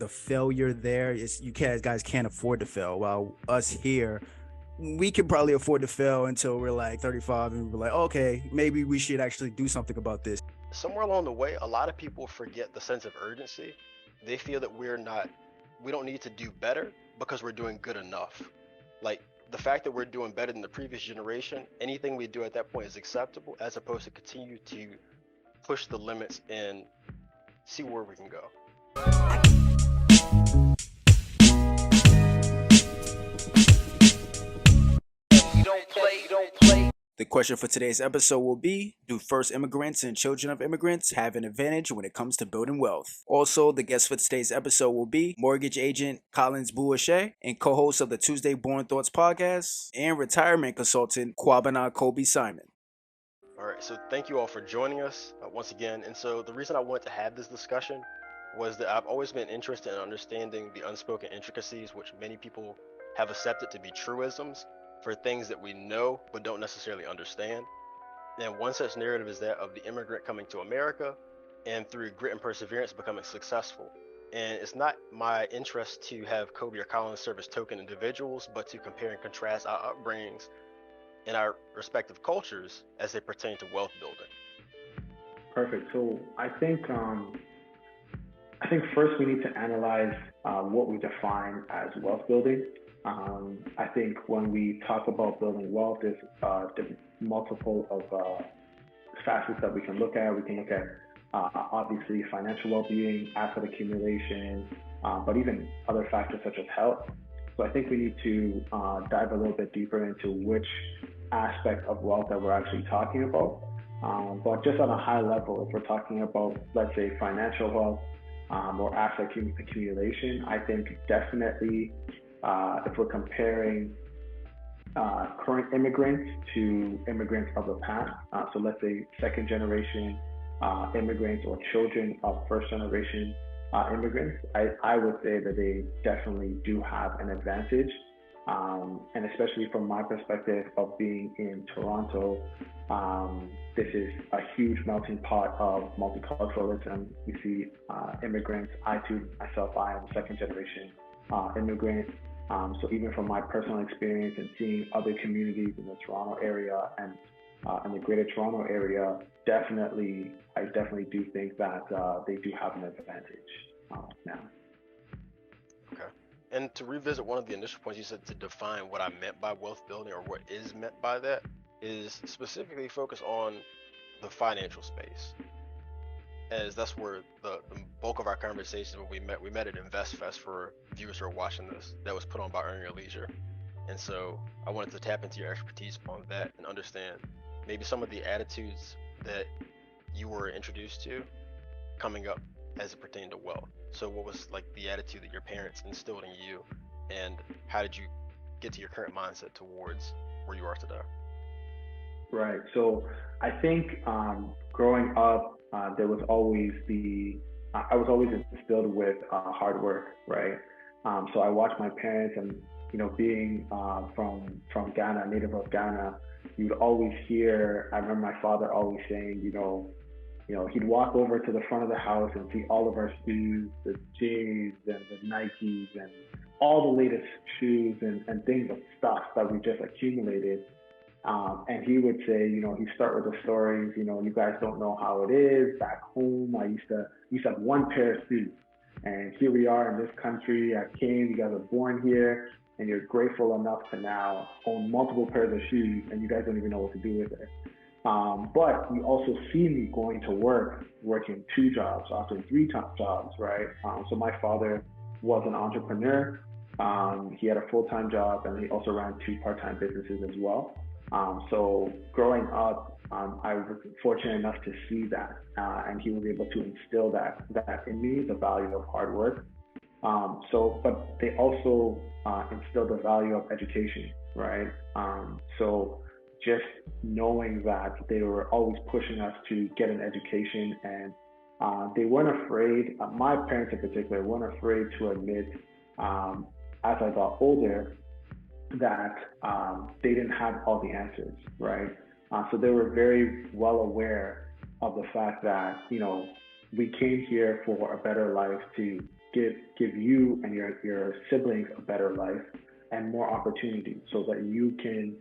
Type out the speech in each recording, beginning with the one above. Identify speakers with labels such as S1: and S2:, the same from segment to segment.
S1: the failure there is you guys can't afford to fail. While us here, we can probably afford to fail until we're like 35 and we're like, okay, maybe we should actually do something about this.
S2: Somewhere along the way, a lot of people forget the sense of urgency. They feel that we don't need to do better because we're doing good enough. Like the fact that we're doing better than the previous generation, anything we do at that point is acceptable, as opposed to continue to push the limits and see where we can go.
S1: The question for today's episode will be, do first immigrants and children of immigrants have an advantage when it comes to building wealth? Also, the guest for today's episode will be mortgage agent Collins Boucher and co-host of the Tuesday Born Thoughts podcast and retirement consultant Kwabena Kobe Simon.
S2: All right, so thank you all for joining us once again. And so the reason I wanted to have this discussion was that I've always been interested in understanding the unspoken intricacies, which many people have accepted to be truisms, for things that we know but don't necessarily understand. And one such narrative is that of the immigrant coming to America and through grit and perseverance becoming successful. And it's not my interest to have Kobe or Collins serve as token individuals, but to compare and contrast our upbringings and our respective cultures as they pertain to wealth building.
S3: Perfect. So I think first we need to analyze what we define as wealth building. I think when we talk about building wealth, there's multiple of facets that we can look at. We can look at obviously financial well-being, asset accumulation, but even other factors such as health. So I think we need to dive a little bit deeper into which aspect of wealth that we're actually talking about. But just on a high level, if we're talking about, let's say, financial wealth or asset accumulation, I think definitely if we're comparing current immigrants to immigrants of the past, so let's say second generation immigrants or children of first generation immigrants, I would say that they definitely do have an advantage. And especially from my perspective of being in Toronto, this is a huge melting pot of multiculturalism. We see immigrants. I too, myself, I am second generation immigrant. So even from my personal experience and seeing other communities in the Toronto area and in the Greater Toronto area, I definitely do think that they do have an advantage now.
S2: Okay. And to revisit one of the initial points you said, to define what I meant by wealth building or what is meant by that, is specifically focus on the financial space, as that's where the bulk of our conversations when we met at InvestFest for viewers who are watching this, that was put on by Earn Your Leisure. And so I wanted to tap into your expertise on that and understand maybe some of the attitudes that you were introduced to coming up as it pertained to wealth. So what was like the attitude that your parents instilled in you, and how did you get to your current mindset towards where you are today?
S3: Right. So I think growing up, there was always I was always instilled with hard work, right? So I watched my parents, and being from Ghana, native of Ghana, you would always hear. I remember my father always saying, he'd walk over to the front of the house and see all of our shoes, the J's and the Nikes and all the latest shoes and things of stuff that we just accumulated. And he would say, he'd start with the stories, you guys don't know how it is back home. I used to have one pair of shoes, and here we are in this country. I came, you guys are born here, and you're grateful enough to now own multiple pairs of shoes, and you guys don't even know what to do with it. But you also see me going to work, working 2 jobs, often 3 jobs, right? So my father was an entrepreneur. He had a full-time job, and he also ran 2 part-time businesses as well. So growing up, I was fortunate enough to see that, and he was able to instill that in me, the value of hard work. But they also instilled the value of education, right? So just knowing that they were always pushing us to get an education, and they weren't afraid, my parents in particular, weren't afraid to admit, as I got older, that they didn't have all the answers, right? So they were very well aware of the fact that, we came here for a better life to give you and your siblings a better life and more opportunities so that you can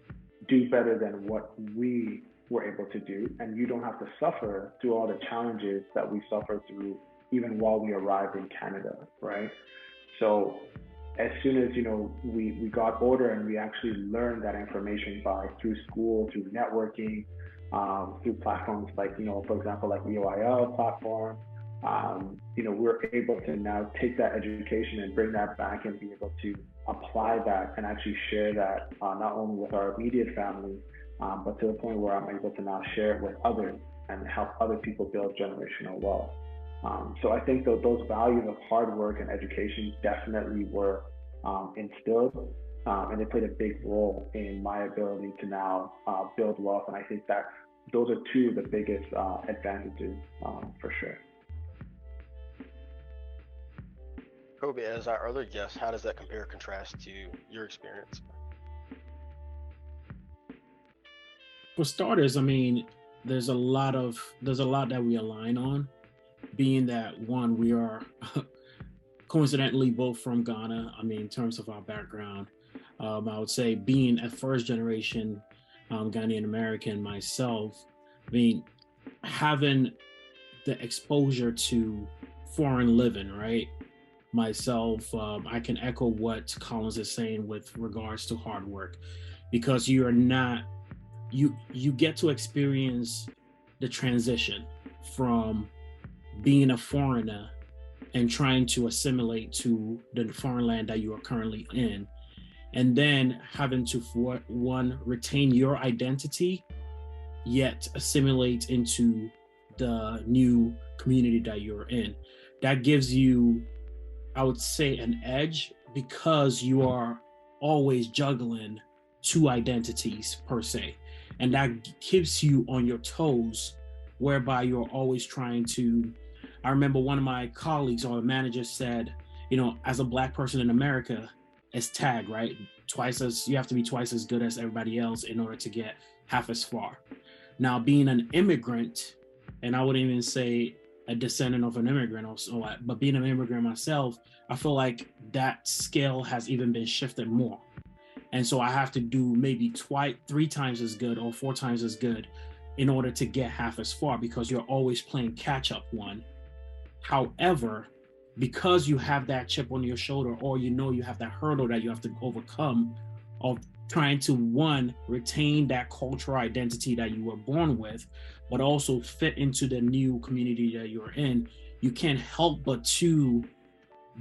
S3: do better than what we were able to do, and you don't have to suffer through all the challenges that we suffered through even while we arrived in Canada, right? So as soon as we got older and we actually learned that information through school, through networking, through platforms like for example like EOIL platform, we're able to now take that education and bring that back and be able to apply that and actually share that not only with our immediate family, but to the point where I'm able to now share it with others and help other people build generational wealth. So I think that those values of hard work and education definitely were instilled, and they played a big role in my ability to now build wealth. And I think that those are two of the biggest advantages for sure.
S2: Kobe, as our other guest, how does that compare or contrast to your experience?
S4: For starters, I mean, there's a lot that we align on, being that one, we are coincidentally both from Ghana. I mean, in terms of our background, I would say being a first generation Ghanaian American myself, I mean, having the exposure to foreign living, right? Myself, I can echo what Collins is saying with regards to hard work, because you get to experience the transition from being a foreigner and trying to assimilate to the foreign land that you are currently in, and then having to, one, retain your identity, yet assimilate into the new community that you're in. That gives you, I would say, an edge, because you are always juggling two identities per se. And that keeps you on your toes, whereby you're always trying to, I remember one of my colleagues or a manager said, as a Black person in America, it's TAG, right? You have to be twice as good as everybody else in order to get half as far. Now, being an immigrant, and I wouldn't even say a descendant of an immigrant or so, but being an immigrant myself, I feel like that scale has even been shifted more. And so I have to do maybe 3 times as good or 4 times as good in order to get half as far, because you're always playing catch up, one. However, because you have that chip on your shoulder, or you have that hurdle that you have to overcome of trying to, one, retain that cultural identity that you were born with, but also fit into the new community that you're in, you can't help but to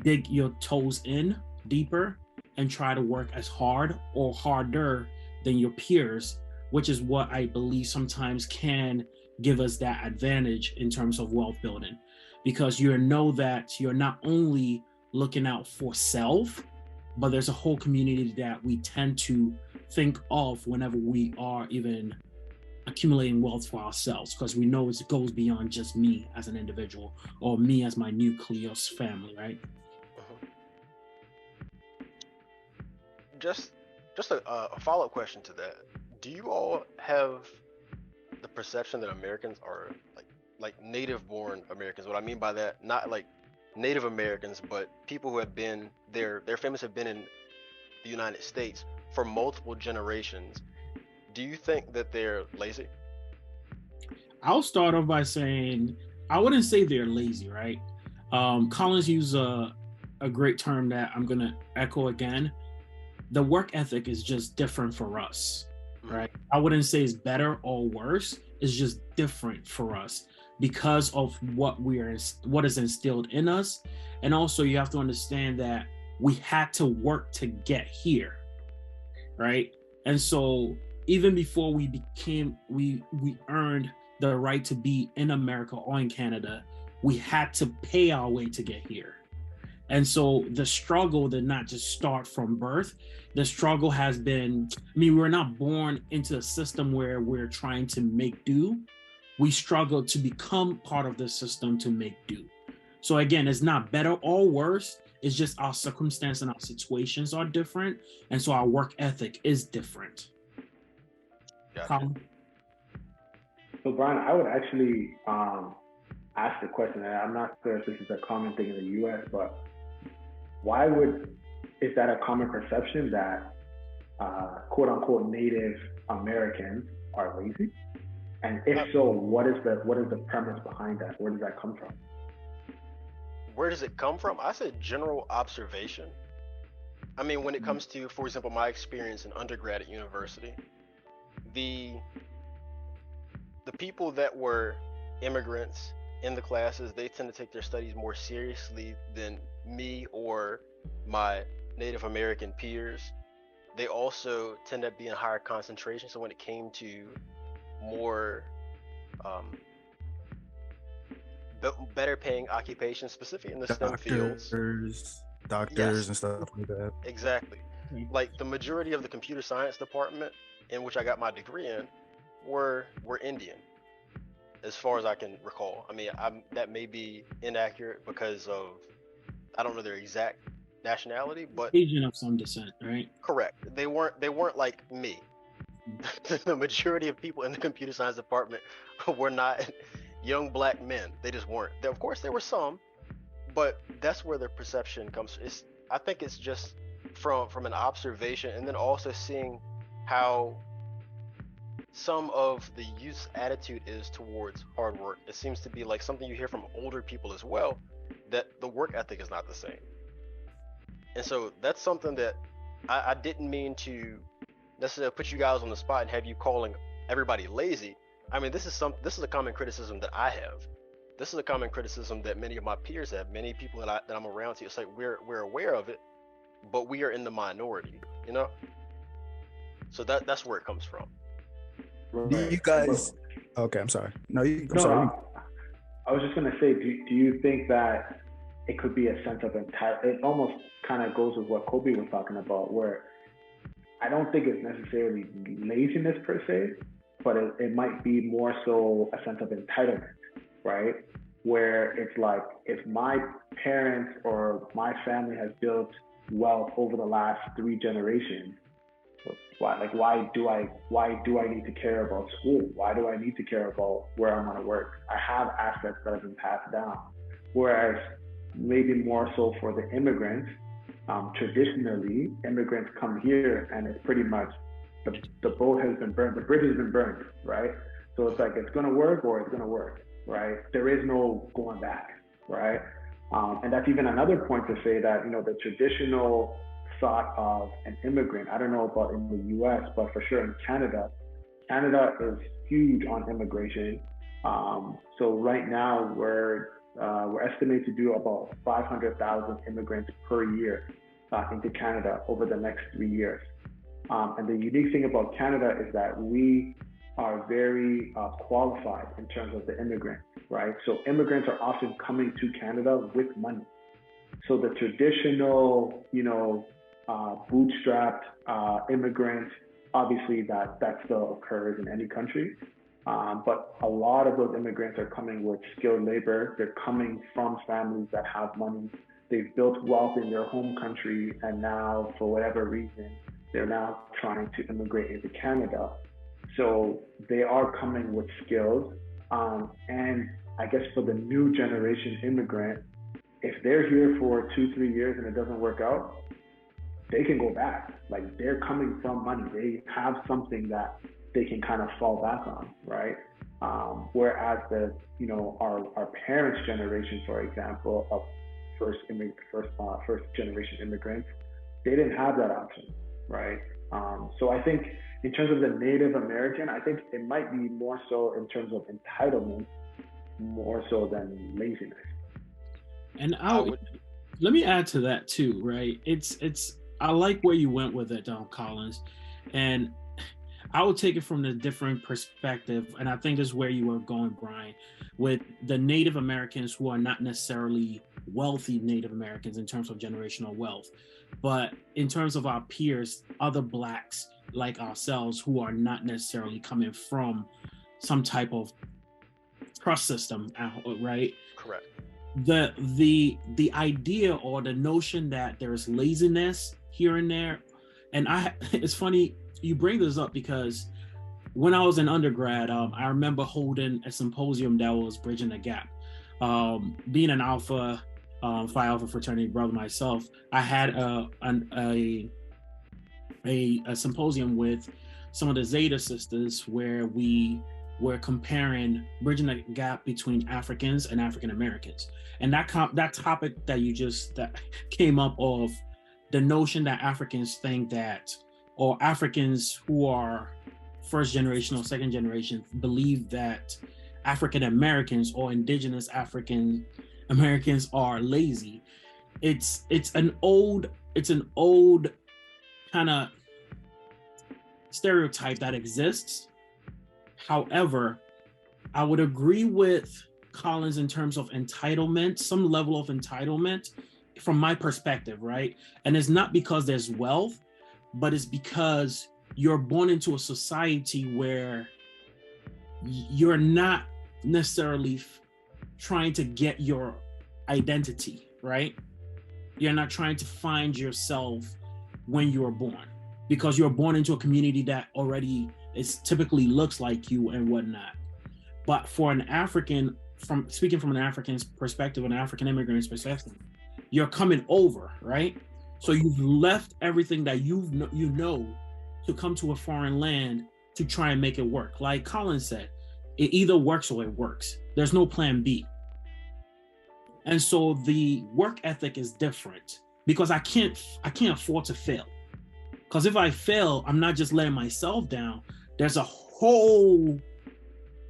S4: dig your toes in deeper and try to work as hard or harder than your peers, which is what I believe sometimes can give us that advantage in terms of wealth building, because you know that you're not only looking out for self, but there's a whole community that we tend to think of whenever we are even accumulating wealth for ourselves, because we know it goes beyond just me as an individual or me as my nucleus family, right?
S2: Just a follow-up question to that. Do you all have the perception that Americans are like native-born Americans? What I mean by that, not like Native Americans, but people who have been their families have been in the United States for multiple generations. Do you think that they're lazy?
S4: I'll start off by saying I wouldn't say they're lazy, right? Collins used a great term that I'm gonna echo again. The work ethic is just different for us, right? I wouldn't say it's better or worse. It's just different for us because of what is instilled in us. And also you have to understand that we had to work to get here, right? And so even before we earned the right to be in America or in Canada, we had to pay our way to get here. And so the struggle did not just start from birth. The struggle has been, we're not born into a system where we're trying to make do. We struggle to become part of the system to make do. So again, it's not better or worse. It's just our circumstance and our situations are different. And so our work ethic is different.
S2: Gotcha.
S3: So Brian, I would actually ask the question, and I'm not sure if this is a common thing in the US, but is that a common perception that quote unquote Native Americans are lazy? And if so, what is the premise behind that? Where does that come from?
S2: Where does it come from? I said general observation. I mean, when it comes to, for example, my experience in undergrad at university, the people that were immigrants in the classes, they tend to take their studies more seriously than me or my Native American peers. They also tend to be in higher concentration. So when it came to more better paying occupations, specifically in the STEM fields,
S1: doctors and stuff like that.
S2: Exactly. Like the majority of the computer science department in which I got my degree in were Indian, as far as I can recall. I mean, that may be inaccurate because of, I don't know their exact nationality, but
S4: Asian of some descent, right?
S2: Correct. They weren't like me. The majority of people in the computer science department were not young black men. They just weren't. Of course, there were some, but that's where their perception comes. I think it's just from an observation, and then also seeing how some of the youth's attitude is towards hard work. It seems to be like something you hear from older people as well, that the work ethic is not the same. And so that's something that I didn't mean to necessarily put you guys on the spot and have you calling everybody lazy. I mean, this is a common criticism that I have. This is a common criticism that many of my peers have, many people that I'm around to. It's like we're aware of it, but we are in the minority, you know? So that's where it comes from.
S1: Right. You guys, okay, I'm sorry. I'm sorry.
S3: I was just gonna say, do you think that it could be a sense of entitlement? It almost kind of goes with what Kobe was talking about, where I don't think it's necessarily laziness per se, but it might be more so a sense of entitlement, right? Where it's like, if my parents or my family has built wealth over the last 3 generations, why do I need to care about school? Why do I need to care about where I'm gonna work? I have assets that have been passed down. Whereas maybe more so for the immigrants, traditionally, immigrants come here and it's pretty much the boat has been burned, the bridge has been burned, right? So it's like, it's gonna work or it's gonna work, right? There is no going back, right? And that's even another point to say that, the traditional thought of an immigrant, I don't know about in the US, but for sure in Canada is huge on immigration. So right now we're estimated to do about 500,000 immigrants per year into Canada over the next 3 years. And the unique thing about Canada is that we are very qualified in terms of the immigrant, right? So immigrants are often coming to Canada with money. So the traditional, bootstrapped immigrant, obviously that still occurs in any country. But a lot of those immigrants are coming with skilled labor. They're coming from families that have money. They've built wealth in their home country, and now, for whatever reason, they're now trying to immigrate into Canada. So they are coming with skills. And I guess for the new generation immigrant, if they're here for 2-3 years and it doesn't work out, they can go back. Like, they're coming from money. They have something that they can kind of fall back on, right? Whereas our parents' generation, for example, of first generation immigrants, they didn't have that option, right? So I think in terms of the Native American, I think it might be more so in terms of entitlement, more so than laziness.
S4: And let me add to that too, right? I like where you went with it, Collins, and I would take it from a different perspective, and I think this is where you were going, Brian, with the Native Americans who are not necessarily wealthy Native Americans in terms of generational wealth, but in terms of our peers, other Blacks like ourselves who are not necessarily coming from some type of trust system, right?
S2: Correct.
S4: The idea or the notion that there's laziness here and there, and it's funny you bring this up because when I was in undergrad, I remember holding a symposium that was bridging the gap. Being an alpha, Phi Alpha fraternity brother myself. I had a symposium with some of the Zeta sisters where we were comparing, bridging the gap between Africans and African Americans, and that topic that came up of the notion that Africans think that, or Africans who are first generation or second generation believe that African Americans or indigenous African Americans are lazy. It's an old kind of stereotype that exists. However, I would agree with Collins in terms of entitlement, some level of entitlement from my perspective, right? And it's not because there's wealth, but it's because you're born into a society where you're not necessarily trying to get your identity, right? You're not trying to find yourself when you were born, because you're born into a community that already typically looks like you and whatnot. But for an African, speaking from an African's perspective, an African immigrant's perspective, you're coming over, right? So you've left everything that you know to come to a foreign land to try and make it work. Like Colin said, it either works or it works. There's no plan B. And so the work ethic is different because I can't afford to fail. Because if I fail, I'm not just letting myself down. There's a whole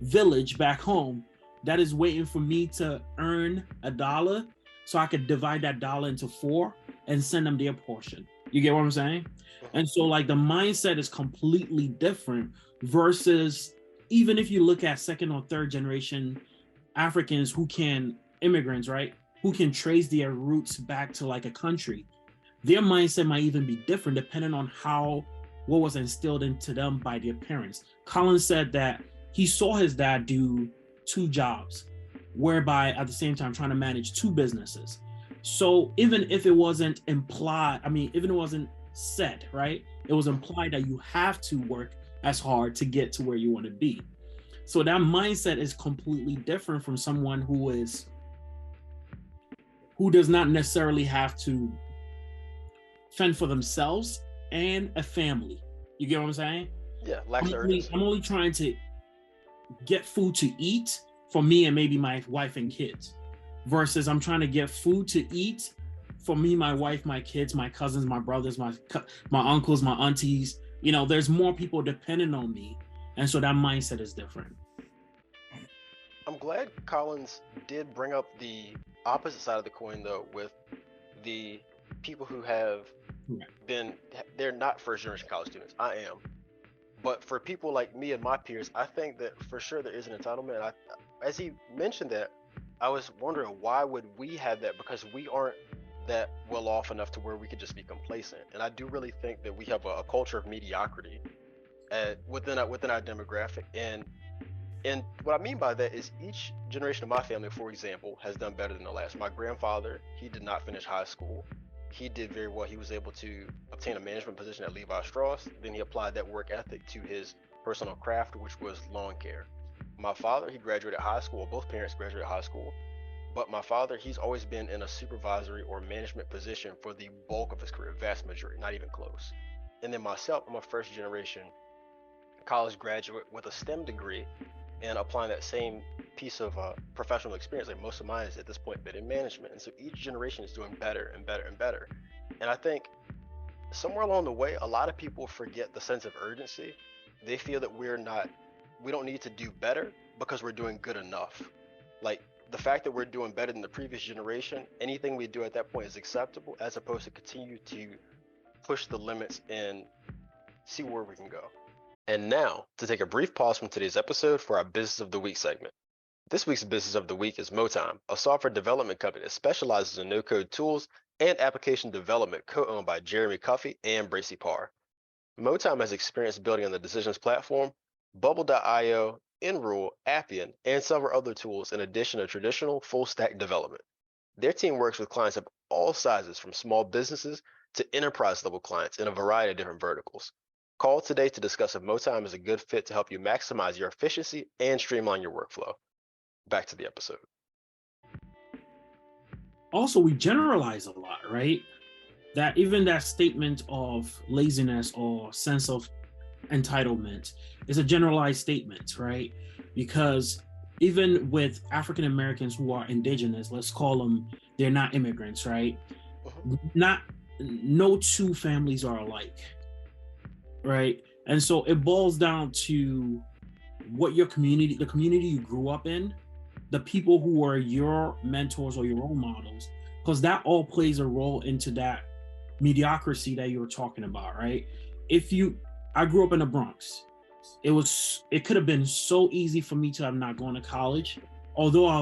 S4: village back home that is waiting for me to earn $1 so I could divide that dollar into 4 and send them their portion. You get what I'm saying? And so like the mindset is completely different versus even if you look at second or third generation Africans immigrants, right? Who can trace their roots back to like a country. Their mindset might even be different depending on what was instilled into them by their parents. Colin said that he saw his dad do 2 jobs, whereby at the same time trying to manage 2 businesses. So even if it wasn't implied, even it wasn't said, right? It was implied that you have to work as hard to get to where you want to be. So that mindset is completely different from someone who does not necessarily have to fend for themselves and a family. You get what I'm saying?
S2: Yeah,
S4: I'm only trying to get food to eat for me and maybe my wife and kids, versus I'm trying to get food to eat for me, my wife, my kids, my cousins, my brothers, my uncles, my aunties. You know, there's more people depending on me, and so that mindset is different.
S2: I'm glad Collins did bring up the opposite side of the coin, though, with the people who have they're not first generation college students. I am. But for people like me and my peers, I think that for sure there is an entitlement. As he mentioned that, I was wondering, why would we have that? Because we aren't that well off enough to where we could just be complacent. And I do really think that we have a culture of mediocrity within our demographic. And what I mean by that is each generation of my family, for example, has done better than the last. My grandfather, he did not finish high school. He did very well. He was able to obtain a management position at Levi Strauss. Then he applied that work ethic to his personal craft, which was lawn care. My father, he graduated high school. Both parents graduated high school. But my father, he's always been in a supervisory or management position for the bulk of his career, vast majority, not even close. And then myself, I'm a first generation college graduate with a STEM degree, and applying that same piece of professional experience, like most of mine is at this point been in management. And so each generation is doing better and better and better. And I think somewhere along the way, a lot of people forget the sense of urgency. They feel that we don't need to do better because we're doing good enough. Like the fact that we're doing better than the previous generation, anything we do at that point is acceptable, as opposed to continue to push the limits and see where we can go. And now, to take a brief pause from today's episode for our Business of the Week segment. This week's Business of the Week is Motime, a software development company that specializes in no-code tools and application development, co-owned by Jeremy Cuffey and Bracy Parr. Motime has experience building on the Decisions platform, Bubble.io, Enroll, Appian, and several other tools in addition to traditional full-stack development. Their team works with clients of all sizes, from small businesses to enterprise-level clients in a variety of different verticals. Call today to discuss if Motime is a good fit to help you maximize your efficiency and streamline your workflow. Back to the episode.
S4: also we generalize a lot, right? That even that statement of laziness or sense of entitlement is a generalized statement, right? Because even with African Americans who are indigenous, let's call them, they're not immigrants, right? Not no two families are alike, right? And so it boils down to what your community, the community you grew up in, the people who are your mentors or your role models, because that all plays a role into that mediocrity that you were talking about, right? I grew up in the Bronx. It could have been so easy for me to have not gone to college, although I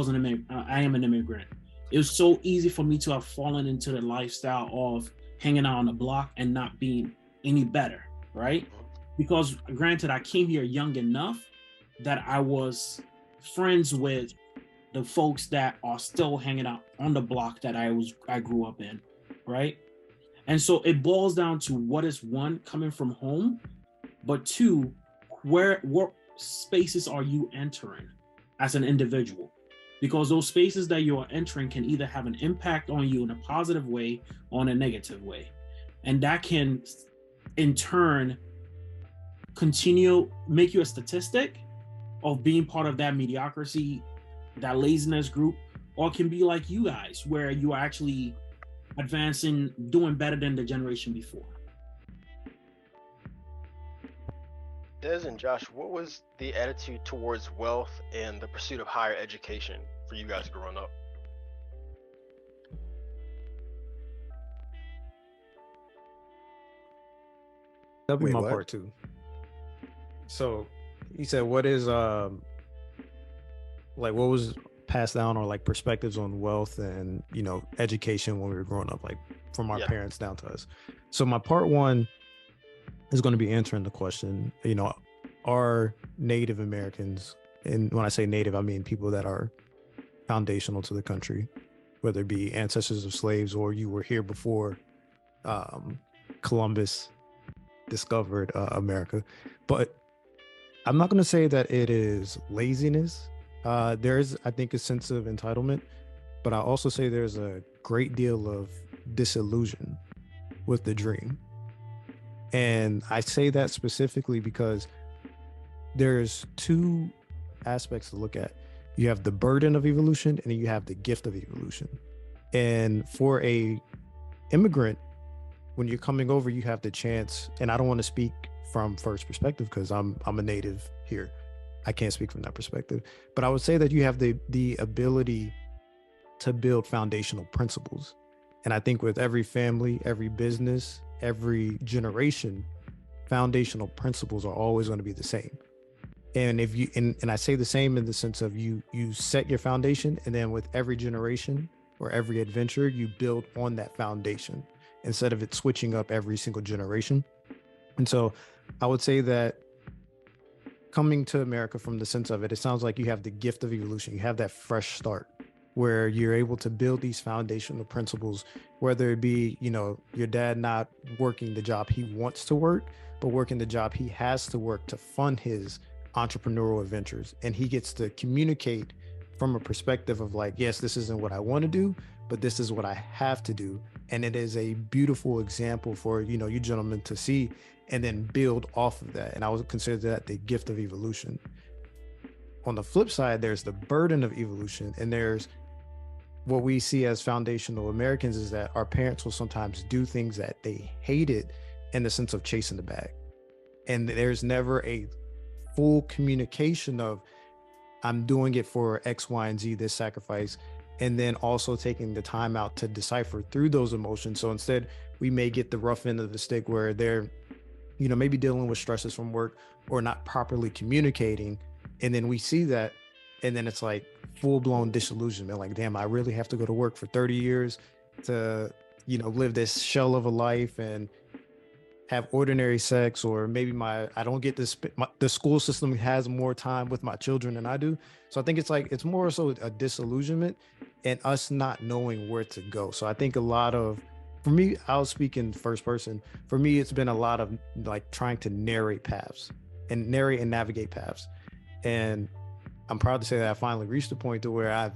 S4: am an immigrant. It was so easy for me to have fallen into the lifestyle of hanging out on the block and not being any better, right? Because granted, I came here young enough that I was friends with the folks that are still hanging out on the block that I grew up in, right? And so it boils down to what is one, coming from home, but two, what spaces are you entering as an individual? Because those spaces that you are entering can either have an impact on you in a positive way or in a negative way. And that can in turn make you a statistic of being part of that mediocrity, that laziness group, or it can be like you guys, where you are actually advancing, doing better than the generation before.
S2: Des and Josh, what was the attitude towards wealth and the pursuit of higher education for you guys growing up?
S5: That'll be
S1: Wait,
S5: my
S1: what?
S5: part two. So you said what is like what was passed down, or like perspectives on wealth and education when we were growing up, like from our parents down to us. So my part one is going to be answering the question, are Native Americans, and when I say Native, I mean people that are foundational to the country, whether it be ancestors of slaves or you were here before Columbus discovered America. But I'm not going to say that it is laziness. There's, I think, a sense of entitlement, but I also say there's a great deal of disillusion with the dream. And I say that specifically because there's two aspects to look at. You have the burden of evolution and then you have the gift of evolution. And for a immigrant, when you're coming over, you have the chance, and I don't want to speak from first perspective because I'm a native here. I can't speak from that perspective, but I would say that you have the ability to build foundational principles. And I think with every family, every business, every generation, foundational principles are always going to be the same. And if you, and I say the same in the sense of you set your foundation, and then with every generation or every adventure, you build on that foundation instead of it switching up every single generation. And so I would say that coming to America, from the sense of it, it sounds like you have the gift of evolution. You have that fresh start where you're able to build these foundational principles, whether it be, your dad not working the job he wants to work, but working the job he has to work to fund his entrepreneurial adventures. And he gets to communicate from a perspective of like, yes, this isn't what I want to do, but this is what I have to do. And it is a beautiful example for, you gentlemen to see and then build off of that. And I would consider that the gift of evolution. On the flip side, there's the burden of evolution, and there's what we see as foundational Americans is that our parents will sometimes do things that they hated in the sense of chasing the bag. And there's never a full communication of, I'm doing it for X, Y, and Z, this sacrifice, and then also taking the time out to decipher through those emotions. So instead, we may get the rough end of the stick where they're, maybe dealing with stresses from work or not properly communicating. And then we see that, and then it's like full-blown disillusionment. Like, damn, I really have to go to work for 30 years to, live this shell of a life and have ordinary sex, or maybe I don't get this, the school system has more time with my children than I do. So I think it's more so a disillusionment and us not knowing where to go. So I think for me, I'll speak in first person. For me, it's been a lot of like trying to narrate and navigate paths. And I'm proud to say that I finally reached the point to where I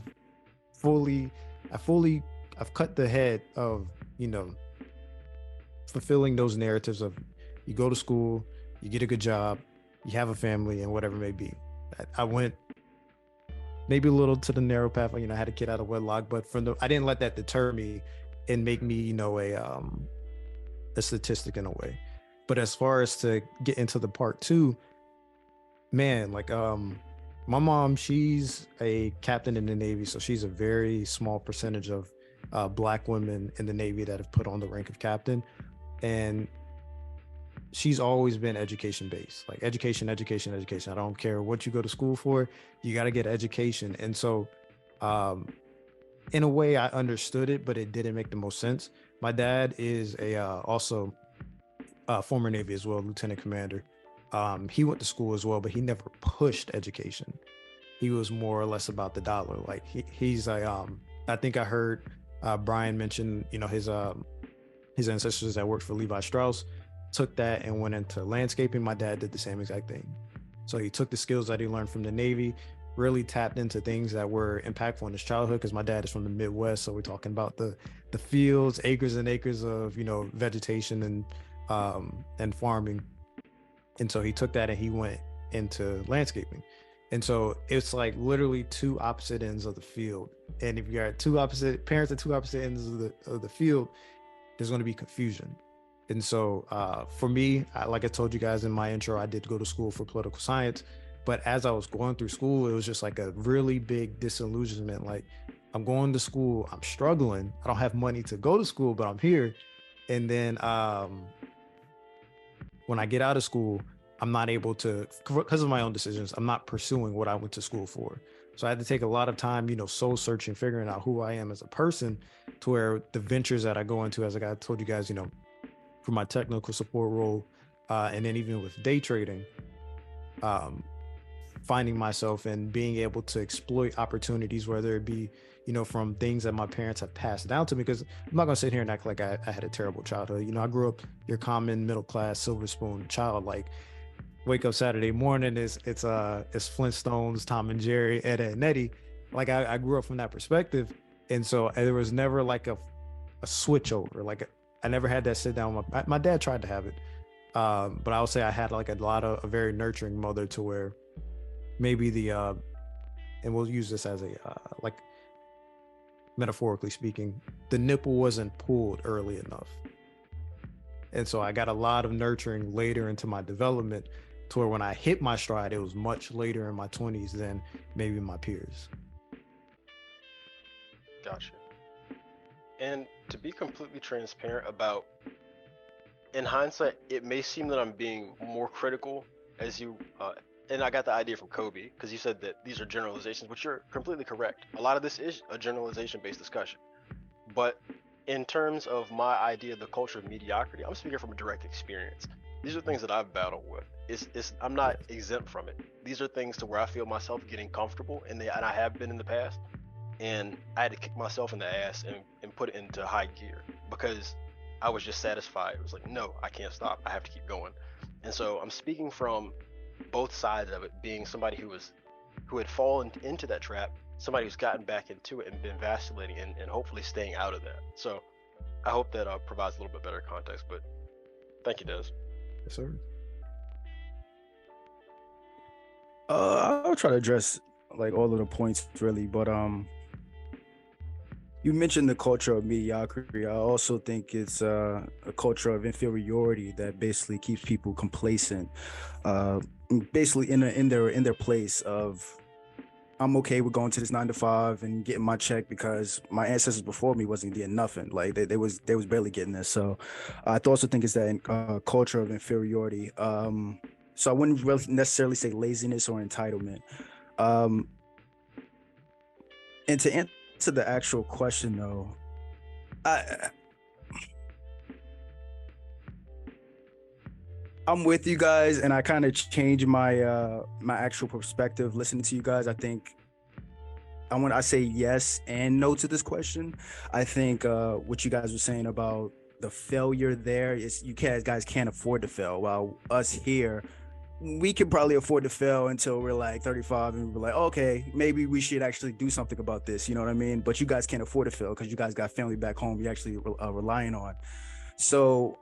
S5: fully I've cut the head of, you know, fulfilling those narratives of you go to school, you get a good job, you have a family, and whatever it may be. I went maybe a little to the narrow path. You know, I had a kid out of wedlock, but I didn't let that deter me and make me, you know, a statistic in a way. But as far as to get into the part two, man, like my mom, she's a captain in the Navy, so she's a very small percentage of Black women in the Navy that have put on the rank of captain. And she's always been education based, like education. I don't care what you go to school for, you got to get education. And so in a way I understood it, but it didn't make the most sense. My dad is also former Navy as well, lieutenant commander. He went to school as well, but he never pushed education. He was more or less about the dollar. Like he's I think I heard Brian mention, you know, his ancestors that worked for Levi Strauss took that and went into landscaping. My dad did the same exact thing. So he took the skills that he learned from the Navy, really tapped into things that were impactful in his childhood, because my dad is from the Midwest. So we're talking about the fields, acres and acres of, you know, vegetation and farming. And so he took that and he went into landscaping. And so it's like literally two opposite ends of the field. And if you got two opposite parents at two opposite ends of the field, there's going to be confusion. And so for me, like I told you guys in my intro, I did go to school for political science. But as I was going through school, it was just like a really big disillusionment. Like, I'm going to school, I'm struggling. I don't have money to go to school, but I'm here. And then when I get out of school, I'm not able to, because of my own decisions, I'm not pursuing what I went to school for. So I had to take a lot of time, you know, soul searching, figuring out who I am as a person, to where the ventures that I go into, as I told you guys, you know, for my technical support role, and then even with day trading, finding myself and being able to exploit opportunities, whether it be, you know, from things that my parents have passed down to me, because I'm not gonna sit here and act like I had a terrible childhood. You know, I grew up your common middle class silver spoon child. Like, wake up Saturday morning, it's Flintstones, Tom and Jerry, Ed, Edd and Eddy. Like I grew up from that perspective, and so there was never like a switch over. Like I never had that sit down. My dad tried to have it, but I would say I had like a very nurturing mother, to where maybe and we'll use this as a like metaphorically speaking, the nipple wasn't pulled early enough. And so I got a lot of nurturing later into my development, to where when I hit my stride, it was much later in my 20s than maybe my peers.
S2: Gotcha. And to be completely transparent about, in hindsight, it may seem that I'm being more critical as you, and I got the idea from Kobe, because you said that these are generalizations, which you're completely correct. A lot of this is a generalization-based discussion. But in terms of my idea of the culture of mediocrity, I'm speaking from a direct experience. These are things that I've battled with. I'm not exempt from it. These are things to where I feel myself getting comfortable, and I have been in the past. And I had to kick myself in the ass and put it into high gear, because I was just satisfied. It was like, no, I can't stop. I have to keep going. And so I'm speaking from both sides of it, being somebody who had fallen into that trap, somebody who's gotten back into it and been vacillating and hopefully staying out of that. So I hope that provides a little bit better context, but thank you, Des.
S5: Yes, sir.
S1: I'll try to address like all of the points really, but you mentioned the culture of mediocrity. I also think it's a culture of inferiority that basically keeps people complacent, basically in their place of, I'm okay with going to this 9 to 5 and getting my check because my ancestors before me wasn't getting nothing. Like they was barely getting this. So I also think it's that culture of inferiority. So I wouldn't really necessarily say laziness or entitlement. And to answer the actual question though, I'm with you guys, and I kind of changed my my actual perspective listening to you guys. I think I say yes and no to this question. I think what you guys were saying about the failure there is guys can't afford to fail. While us here, we can probably afford to fail until we're like 35 and we're like, okay, maybe we should actually do something about this. You know what I mean? But you guys can't afford to fail because you guys got family back home you're actually relying on. So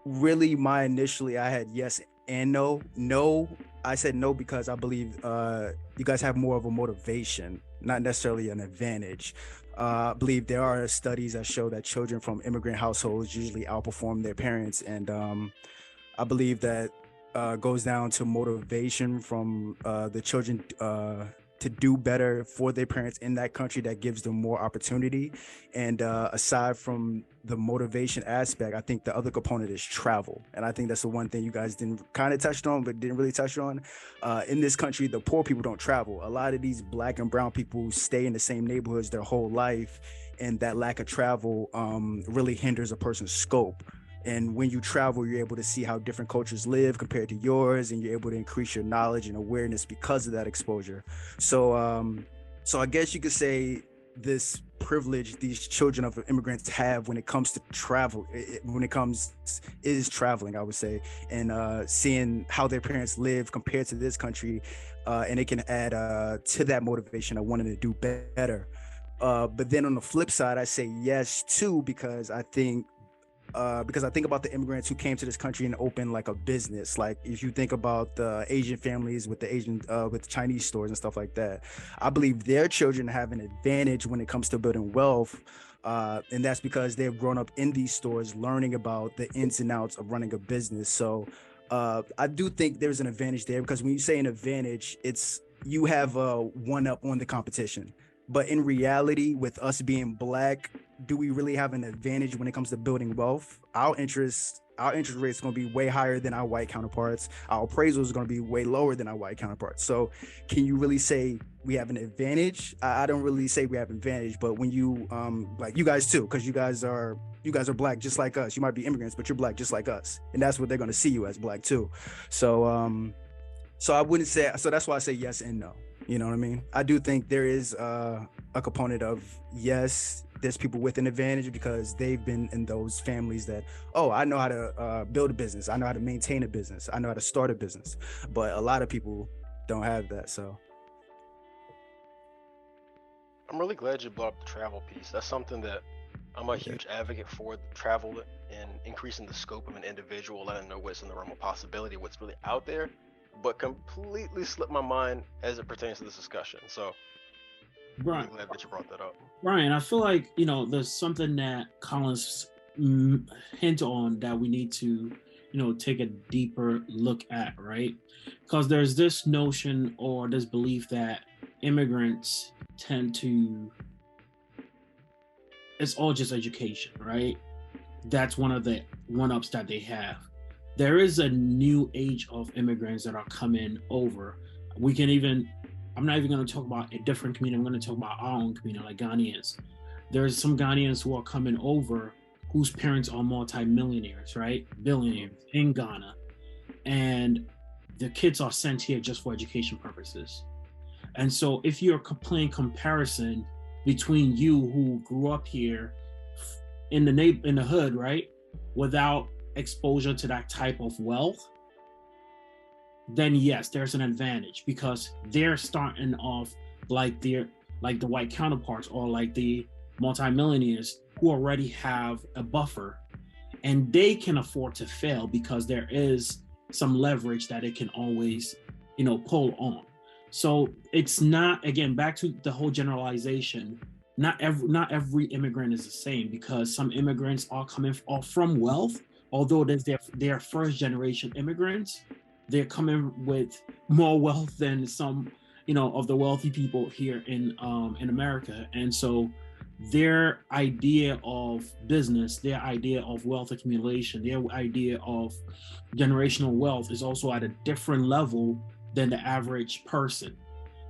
S1: really I had yes and no. No, I said no because I believe you guys have more of a motivation, not necessarily an advantage. I believe there are studies that show that children from immigrant households usually outperform their parents, and I believe that goes down to motivation from the children to do better for their parents in that country that gives them more opportunity. And aside from the motivation aspect, I think the other component is travel. And I think that's the one thing you guys didn't kind of touched on, but didn't really touch on. In this country, the poor people don't travel. A lot of these black and brown people stay in the same neighborhoods their whole life. And that lack of travel really hinders a person's scope. And when you travel, you're able to see how different cultures live compared to yours, and you're able to increase your knowledge and awareness because of that exposure. So, so I guess you could say this privilege these children of immigrants have when it comes to travel, is traveling, I would say, and seeing how their parents live compared to this country, and it can add to that motivation of wanting to do better. But then on the flip side, I say yes too, because I think about the immigrants who came to this country and opened like a business. Like if you think about the Asian families with with Chinese stores and stuff like that, I believe their children have an advantage when it comes to building wealth. And that's because they've grown up in these stores learning about the ins and outs of running a business. So I do think there's an advantage there, because when you say an advantage, it's you have a one up on the competition. But in reality, with us being black, do we really have an advantage when it comes to building wealth? Our interest rate is going to be way higher than our white counterparts. Our appraisal is going to be way lower than our white counterparts. So can you really say we have an advantage? I don't really say we have an advantage, but when you like you guys too, because you guys are black just like us. You might be immigrants, but you're black just like us, and that's what they're going to see you as, black too. So so I wouldn't say, so that's why I say yes and no. You know what I mean? I do think there is a component of yes, there's people with an advantage because they've been in those families that, oh, I know how to build a business. I know how to maintain a business. I know how to start a business. But a lot of people don't have that. So
S2: I'm really glad you brought up the travel piece. That's something that I'm a huge advocate for, travel and increasing the scope of an individual, letting them know what's in the realm of possibility, what's really out there, but completely slipped my mind as it pertains to this discussion. So I'm really glad that you brought that up.
S4: Brian, I feel like, there's something that Collins hint on that we need to, take a deeper look at, right? Because there's this notion or this belief that immigrants tend to, it's all just education, right? That's one of the one-ups that they have. There is a new age of immigrants that are coming over. I'm not even going to talk about a different community. I'm going to talk about our own community, like Ghanaians. There's some Ghanaians who are coming over whose parents are multi-millionaires, right? Billionaires in Ghana. And the kids are sent here just for education purposes. And so if you're playing comparison between you who grew up here in the hood, right, without exposure to that type of wealth, then yes, there's an advantage because they're starting off like the white counterparts or like the multimillionaires who already have a buffer, and they can afford to fail because there is some leverage that it can always, pull on. So it's not, again, back to the whole generalization. Not every immigrant is the same, because some immigrants are coming from wealth. Although they're first generation immigrants, they're coming with more wealth than some, of the wealthy people here in America. And so their idea of business, their idea of wealth accumulation, their idea of generational wealth is also at a different level than the average person.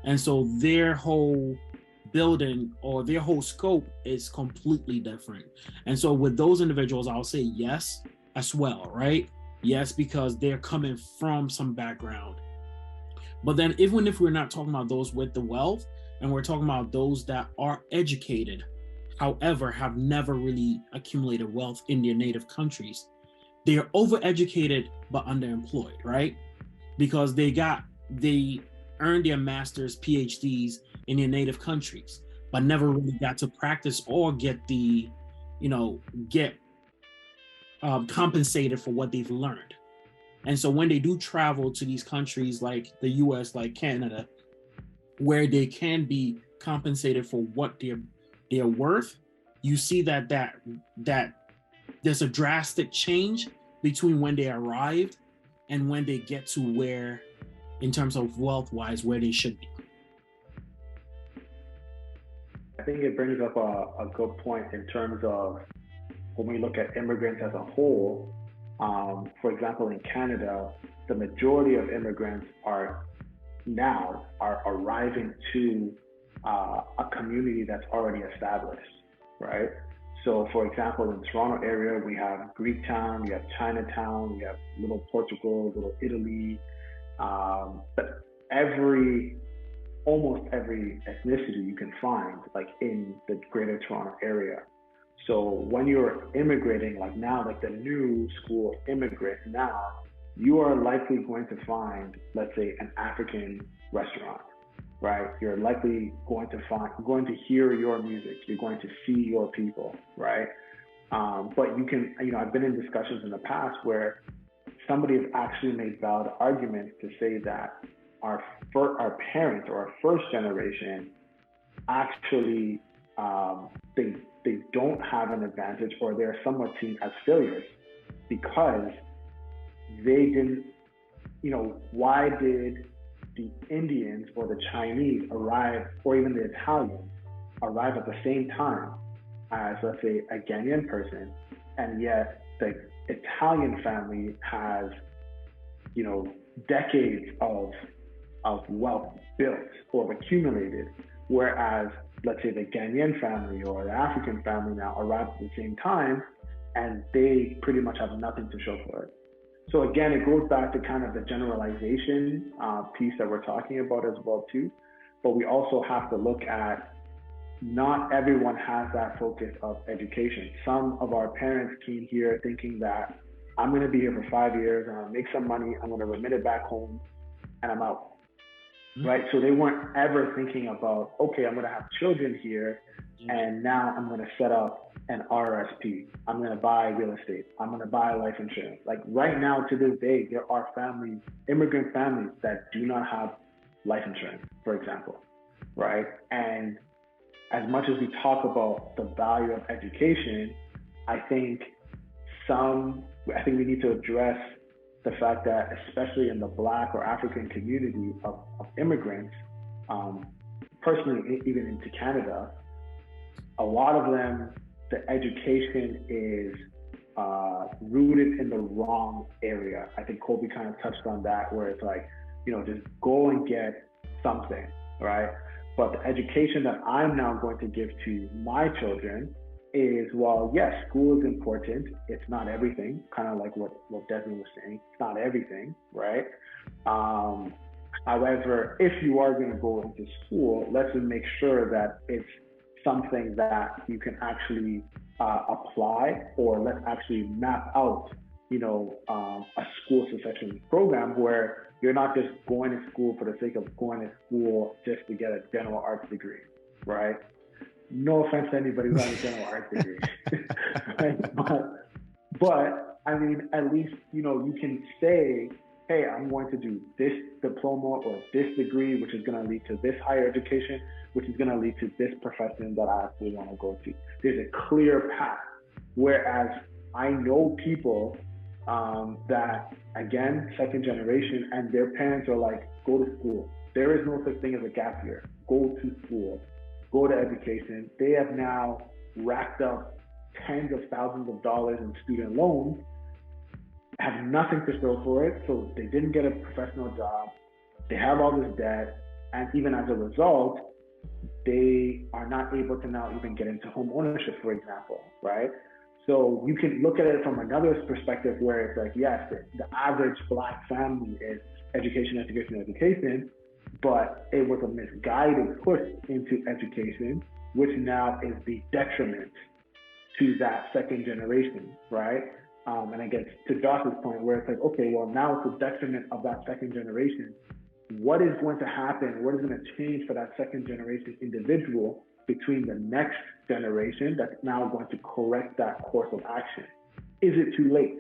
S4: And so their whole building or their whole scope is completely different. And so with those individuals, I'll say yes as well, right? Yes, because they're coming from some background. But then even if we're not talking about those with the wealth, and we're talking about those that are educated, however, have never really accumulated wealth in their native countries, they are overeducated but underemployed, right? because they earned their master's, PhDs in their native countries, but never really got to practice or get compensated for what they've learned. And so when they do travel to these countries like the US, like Canada, where they can be compensated for what they're worth, you see that there's a drastic change between when they arrived and when they get to where, in terms of wealth-wise, where they should be.
S3: I think it brings up a good point in terms of when we look at immigrants as a whole. For example, in Canada, the majority of immigrants are arriving to a community that's already established, right? So for example, in the Toronto area, we have Greektown, we have Chinatown, we have Little Portugal, Little Italy, but almost every ethnicity you can find like in the greater Toronto area. So when you're immigrating, like now, like the new school immigrant now, you are likely going to find, let's say, an African restaurant, right? You're likely going to hear your music. You're going to see your people, right? But you can, I've been in discussions in the past where somebody has actually made valid arguments to say that our parents or our first generation actually, they don't have an advantage, or they're somewhat seen as failures because they didn't, why did the Indians or the Chinese arrive, or even the Italians arrive at the same time as, let's say, a Ghanaian person, and yet the Italian family has, decades of wealth built or accumulated, whereas, let's say, the Ghanaian family or the African family now arrive at the same time, and they pretty much have nothing to show for it. So again, it goes back to kind of the generalization piece that we're talking about as well too. But we also have to look at, not everyone has that focus of education. Some of our parents came here thinking that I'm going to be here for 5 years, I'm going to make some money, I'm going to remit it back home, and I'm out. Right? So they weren't ever thinking about, okay, I'm going to have children here, and now I'm going to set up an RSP. I'm going to buy real estate. I'm going to buy life insurance. Like right now, to this day, there are immigrant families that do not have life insurance, for example, right? And as much as we talk about the value of education, I think we need to address the fact that, especially in the Black or African community of immigrants, personally, even into Canada, a lot of them, the education is rooted in the wrong area. I think Colby kind of touched on that, where it's like, just go and get something, right? But the education that I'm now going to give to my children is, well, yes, school is important. It's not everything, kind of like what Desmond was saying. It's not everything, right? However, if you are going to go into school, let's make sure that it's something that you can actually apply, or let's actually map out, a school succession program where you're not just going to school for the sake of going to school just to get a general arts degree, right? No offense to anybody who has a general arts degree, right? But I mean, at least, you can say, hey, I'm going to do this diploma or this degree, which is going to lead to this higher education, which is going to lead to this profession that I actually want to go to. There's a clear path. Whereas I know people that, again, second generation, and their parents are like, go to school. There is no such thing as a gap year. Go to school, go to education. They have now racked up tens of thousands of dollars in student loans, have nothing to show for it. So they didn't get a professional job. They have all this debt. And even as a result, they are not able to now even get into home ownership, for example, right? So you can look at it from another perspective where it's like, yes, the average Black family is education, education, education, but it was a misguided push into education, which now is the detriment to that second generation, right? and I guess to Josh's point, where it's like, okay, well, now it's a detriment of that second generation. What is going to happen? What is going to change for that second generation individual between the next generation that's now going to correct that course of action? Is it too late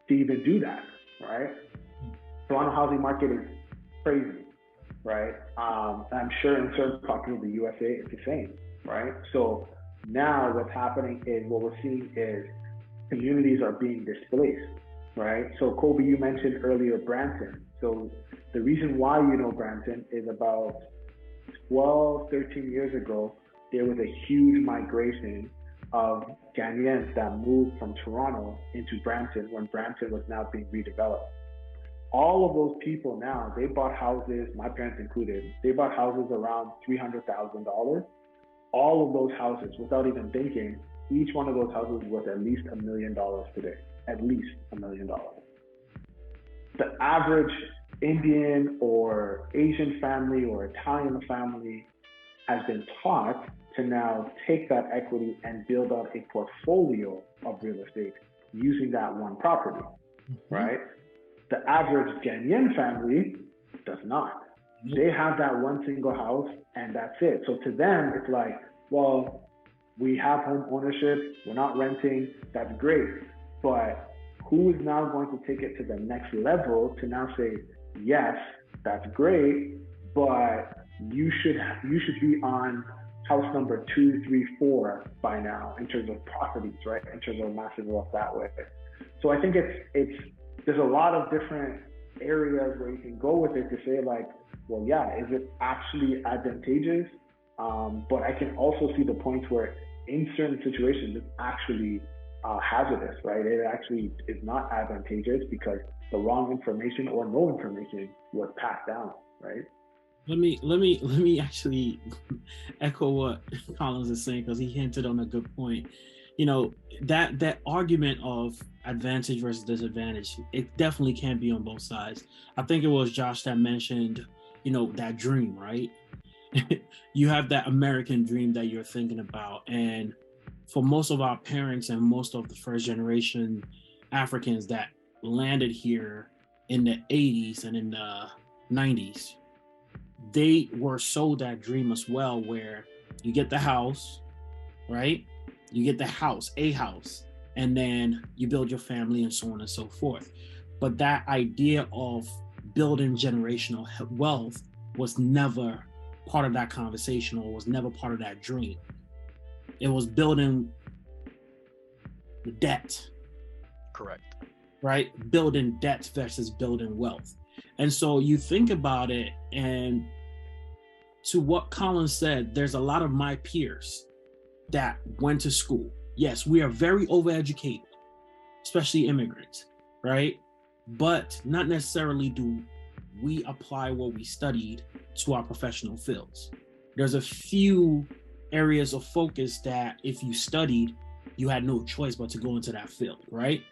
S3: to even do that, right? Toronto housing market is crazy, right? I'm sure in certain pockets of the USA, it's the same, right? So now what's happening is, what we're seeing is communities are being displaced, right? So Kobe, you mentioned earlier Brampton. So the reason why you know Brampton is about 12, 13 years ago, there was a huge migration of Ghanians that moved from Toronto into Brampton when Brampton was now being redeveloped. All of those people now, they bought houses, my parents included, they bought houses around $300,000. All of those houses, without even thinking, each one of those houses was at least $1 million today, at least $1 million. The average Indian or Asian family or Italian family has been taught to now take that equity and build out a portfolio of real estate using that one property, right? The average Ghanaian family does not. They have that one single house and that's it. So to them, it's like, well, we have home ownership, we're not renting, that's great. But who is now going to take it to the next level to now say, yes, that's great, but you should be on house number 2, 3, 4 by now in terms of properties, right? In terms of massive wealth that way. So I think there's a lot of different areas where you can go with it to say like, well, yeah, is it actually advantageous? But I can also see the points where in certain situations, it's actually hazardous, right? It actually is not advantageous because the wrong information or no information was passed down, right?
S4: Let me actually echo what Collins is saying, because he hinted on a good point. You know, that argument of advantage versus disadvantage, it definitely can be on both sides. I think it was Josh that mentioned, you know, that dream, right? You have that American dream that you're thinking about. And for most of our parents and most of the first generation Africans that landed here in the 80s and in the 90s, they were sold that dream as well, where you get the house, right? You get the house, a house, and then you build your family and so on and so forth. But that idea of building generational wealth was never part of that conversation, or was never part of that dream. It was building the debt.
S2: Correct.
S4: Right? Building debt versus building wealth. And so you think about it, and to what Colin said, there's a lot of my peers that went to school. Yes, we are very overeducated, especially immigrants, right? But not necessarily do we apply what we studied to our professional fields. There's a few areas of focus that if you studied, you had no choice but to go into that field, right?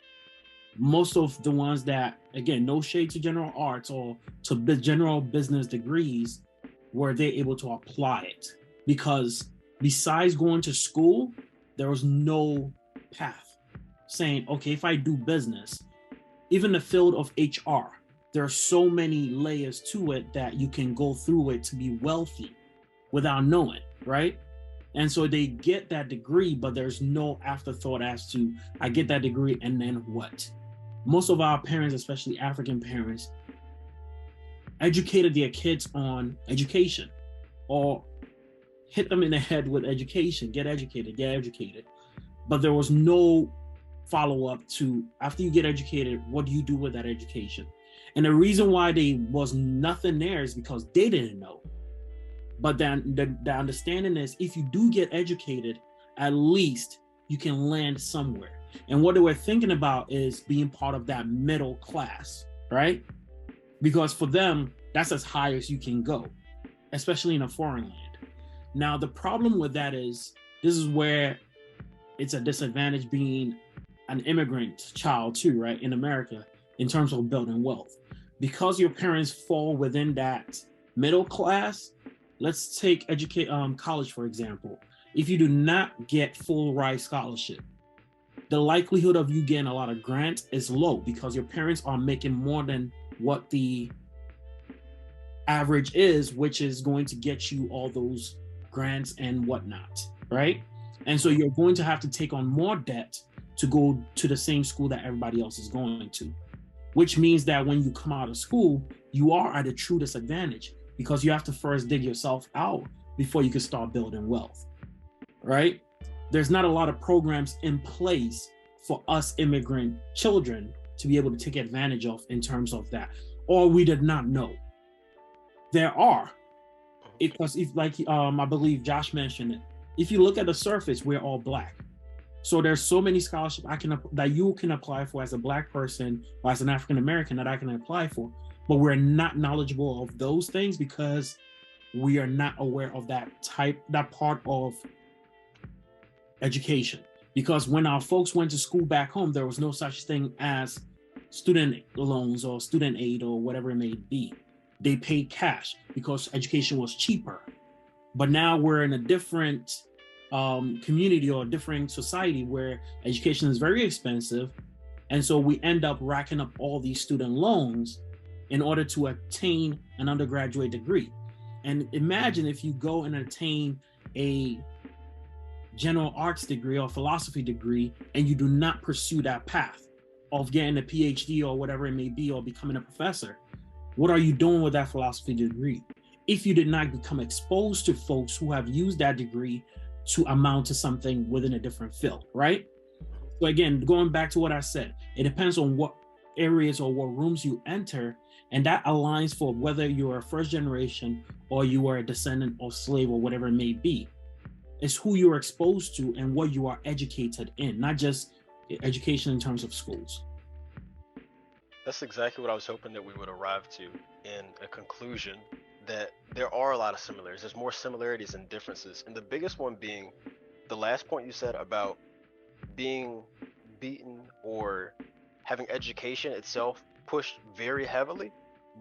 S4: Most of the ones that, again, no shade to general arts or to general business degrees, were they able to apply it? Because besides going to school, there was no path saying, okay, if I do business, even the field of HR, there are so many layers to it that you can go through it to be wealthy without knowing, right? And so they get that degree, but there's no afterthought as to, I get that degree and then what? Most of our parents, especially African parents, educated their kids on education, or hit them in the head with education, get educated. But there was no follow-up to, after you get educated, what do you do with that education? And the reason why there was nothing there is because they didn't know. But then the understanding is, if you do get educated, at least you can land somewhere. And what they were thinking about is being part of that middle class, right? Because for them, that's as high as you can go, especially in a foreign land. Now, the problem with that is, this is where it's a disadvantage being an immigrant child too, right? In America, in terms of building wealth. Because your parents fall within that middle class, let's take college, for example. If you do not get full ride scholarship, the likelihood of you getting a lot of grants is low because your parents are making more than what the average is, which is going to get you all those grants and whatnot, right? And so you're going to have to take on more debt to go to the same school that everybody else is going to, which means that when you come out of school, you are at a true disadvantage because you have to first dig yourself out before you can start building wealth, right? There's not a lot of programs in place for us immigrant children to be able to take advantage of in terms of that, or we did not know. There are, because if like I believe Josh mentioned it, if you look at the surface, we're all Black. So there's so many scholarships that you can apply for as a Black person or as an African American that I can apply for, but we're not knowledgeable of those things because we are not aware of that part of education. Because when our folks went to school back home, there was no such thing as student loans or student aid or whatever it may be. They paid cash because education was cheaper. But now we're in a different community or a different society where education is very expensive. And so we end up racking up all these student loans in order to attain an undergraduate degree. And imagine if you go and attain a general arts degree or philosophy degree and you do not pursue that path of getting a PhD or whatever it may be or becoming a professor. What are you doing with that philosophy degree if you did not become exposed to folks who have used that degree to amount to something within a different field, right? So again, going back to what I said, it depends on what areas or what rooms you enter, and that aligns for whether you are a first generation or you are a descendant of slave or whatever it may be. It's who you are exposed to and what you are educated in, not just education in terms of schools.
S2: That's exactly what I was hoping that we would arrive to in a conclusion, that there are a lot of similarities. There's more similarities than differences. And the biggest one being the last point you said about being beaten or having education itself pushed very heavily,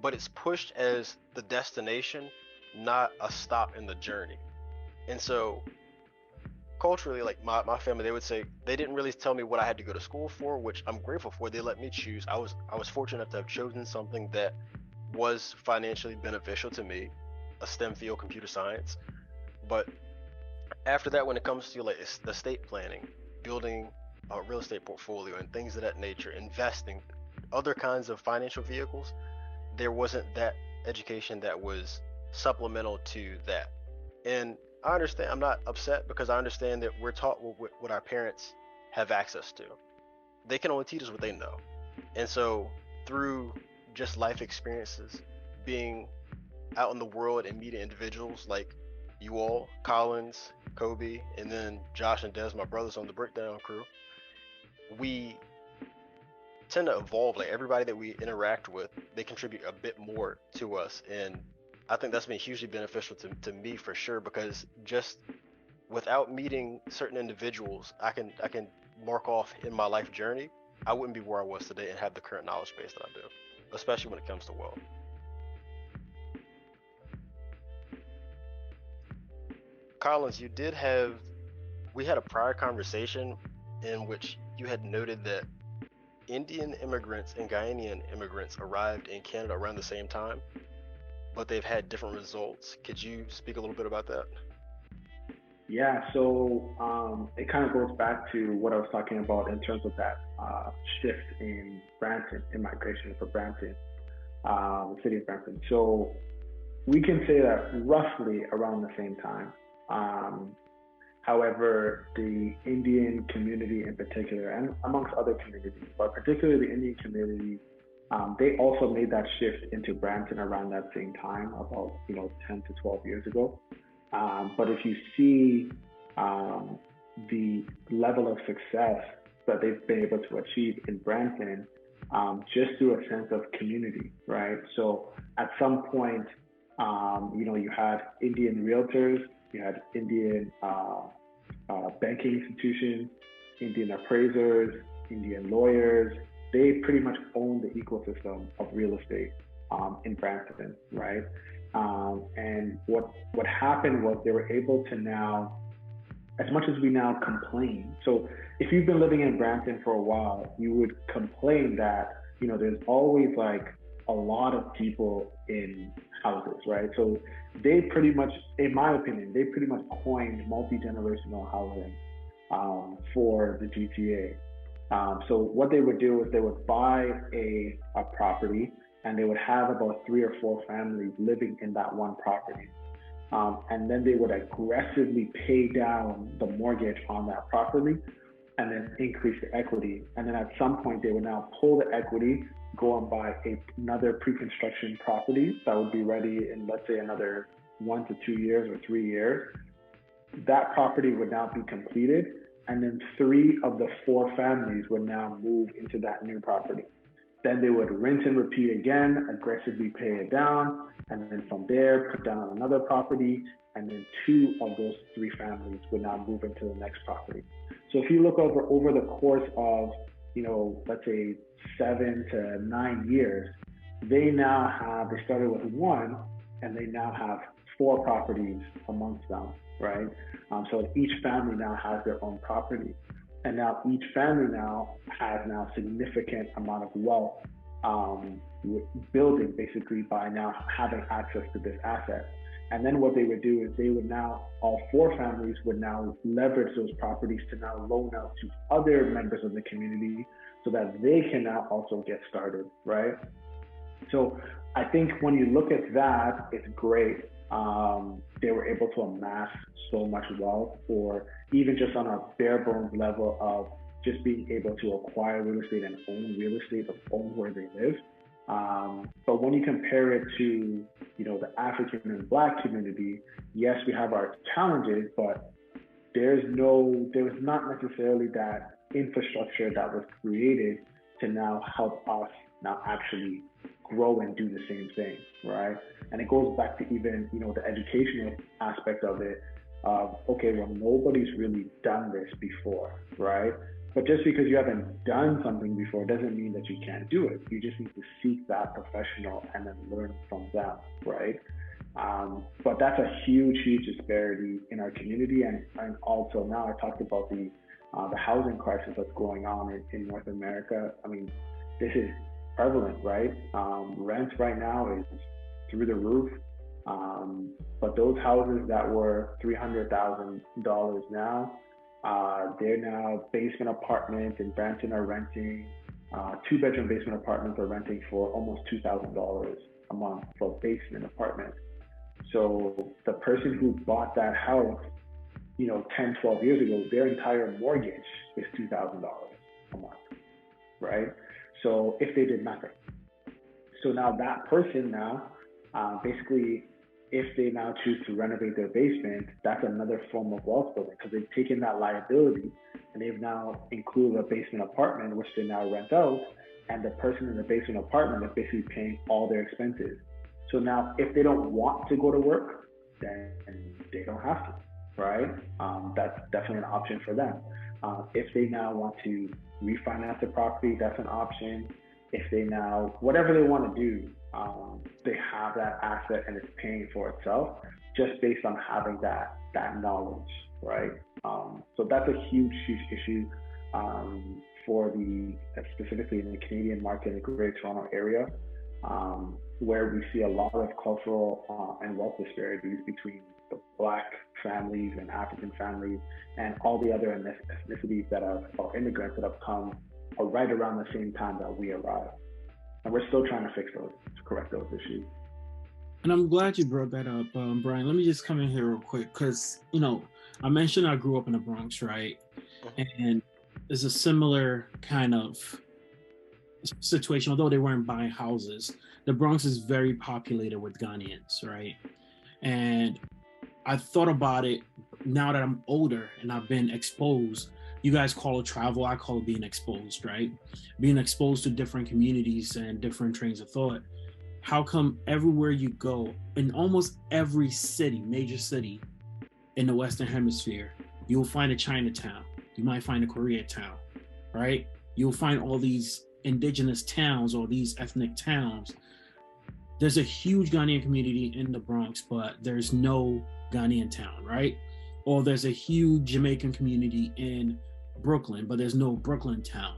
S2: but it's pushed as the destination, not a stop in the journey. And so culturally, like my family, they would say they didn't really tell me what I had to go to school for, which I'm grateful for. They let me choose. I was fortunate enough to have chosen something that was financially beneficial to me, a STEM field, computer science. But after that, when it comes to like estate planning, building a real estate portfolio and things of that nature, investing, other kinds of financial vehicles, there wasn't that education that was supplemental to that. And I understand, I'm not upset because I understand that we're taught what our parents have access to. They can only teach us what they know. And so through just life experiences, being out in the world and meeting individuals like you all, Collins, Kobe, and then Josh and Des, my brothers on the Breakdown crew, we tend to evolve. Like everybody that we interact with, they contribute a bit more to us. And I think that's been hugely beneficial to me for sure, because just without meeting certain individuals, I can mark off in my life journey, I wouldn't be where I was today and have the current knowledge base that I do, especially when it comes to wealth. Collins, we had a prior conversation in which you had noted that Indian immigrants and Ghanaian immigrants arrived in Canada around the same time, but they've had different results. Could you speak a little bit about that?
S3: Yeah, so it kind of goes back to what I was talking about in terms of that shift in Brampton, in migration for Brampton, the city of Brampton. So we can say that roughly around the same time. However, the Indian community in particular, and amongst other communities, but particularly the Indian community, they also made that shift into Brampton around that same time, about 10 to 12 years ago. But if you see the level of success that they've been able to achieve in Brampton, just through a sense of community, right? So at some point, you had Indian realtors, you had Indian banking institutions, Indian appraisers, Indian lawyers. They pretty much own the ecosystem of real estate in Brampton, right? And what happened was they were able to now as much as we now complain. So if you've been living in Brampton for a while, you would complain that, there's always like a lot of people in houses, right? So they pretty much, in my opinion, they pretty much coined multi-generational housing for the GTA. So what they would do is they would buy a property, and they would have about 3 or 4 families living in that one property. And then they would aggressively pay down the mortgage on that property and then increase the equity. And then at some point, they would now pull the equity, go and buy another pre-construction property that would be ready in, let's say, another 1 to 2 years or 3 years. That property would now be completed, and then 3 of the 4 families would now move into that new property. Then they would rinse and repeat again, aggressively pay it down, and then from there, put down on another property, and then 2 of those 3 families would now move into the next property. So if you look over the course of, let's say 7 to 9 years, they started with 1, and they now have 4 properties amongst them, right? So each family now has their own property. And now each family now has significant amount of wealth building basically by now having access to this asset. And then what they would do is they would now, all 4 families would now leverage those properties to now loan out to other members of the community so that they can now also get started, right? So I think when you look at that, it's great. They were able to amass so much wealth, or even just on a bare bones level of just being able to acquire real estate and own real estate, or own where they live. But when you compare it to, the African and Black community, yes, we have our challenges, but there was not necessarily that infrastructure that was created to now help us now actually grow and do the same thing, right? And it goes back to even, the educational aspect of it. Okay, well, nobody's really done this before, right? But just because you haven't done something before doesn't mean that you can't do it. You just need to seek that professional and then learn from them, right? But that's a huge, huge disparity in our community. And also now I talked about the housing crisis that's going on in North America. I mean, this is prevalent, right? Rents right now is through the roof. But those houses that were $300,000 now, they're now basement apartments in Brampton are renting, 2-bedroom basement apartments are renting for almost $2,000 a month for basement apartments. So the person who bought that house, 10, 12 years ago, their entire mortgage is $2,000 a month, right? So if they did nothing. So now that person basically, if they now choose to renovate their basement, that's another form of wealth building, because they've taken that liability and they've now included a basement apartment, which they now rent out, and the person in the basement apartment is basically paying all their expenses. So now if they don't want to go to work, then they don't have to, right? That's definitely an option for them. If they now want to refinance the property, that's an option. If they now, whatever they want to do, they have that asset and it's paying for itself just based on having that knowledge, right? So that's a huge, huge issue for specifically in the Canadian market, in the Greater Toronto area, where we see a lot of cultural and wealth disparities between the Black families and African families and all the other ethnicities or immigrants that have come right around the same time that we arrived. And we're still trying to correct those issues.
S4: And I'm glad you brought that up, Brian. Let me just come in here real quick, because, I mentioned I grew up in the Bronx, right? And it's a similar kind of situation, although they weren't buying houses. The Bronx is very populated with Ghanaians, right? And I thought about it now that I'm older and I've been exposed. You guys call it travel, I call it being exposed, right? Being exposed to different communities and different trains of thought. How come everywhere you go, in almost every city, major city in the Western Hemisphere, you'll find a Chinatown, you might find a Koreatown, right? You'll find all these indigenous towns or these ethnic towns. There's a huge Ghanaian community in the Bronx, but there's no Ghanaian town, right? or there's a huge Jamaican community in Brooklyn, but there's no Brooklyn town,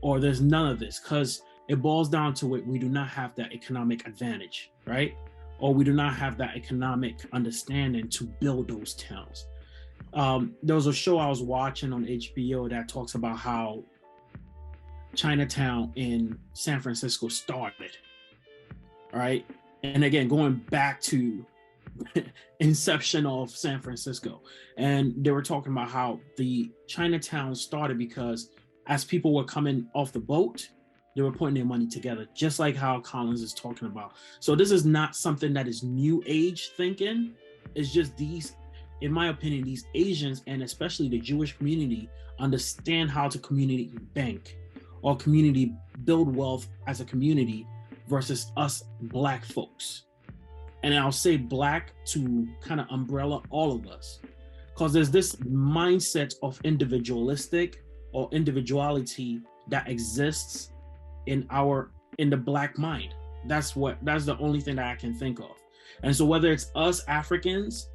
S4: or there's none of this, because it boils down to it. We do not have that economic advantage, right? Or we do not have that economic understanding to build those towns. There was a show I was watching on HBO that talks about how Chinatown in San Francisco started, right? And again, going back to inception of San Francisco, and they were talking about how the Chinatown started because as people were coming off the boat, they were putting their money together, just like how Collins is talking about. So this is not something that is new age thinking. It's just these, in my opinion, these Asians and especially the Jewish community understand how to community bank or community build wealth as a community versus us Black folks. And I'll say Black to kind of umbrella all of us, because there's this mindset of individualistic or individuality that exists in the Black mind. That's the only thing that I can think of. And so whether it's us Africans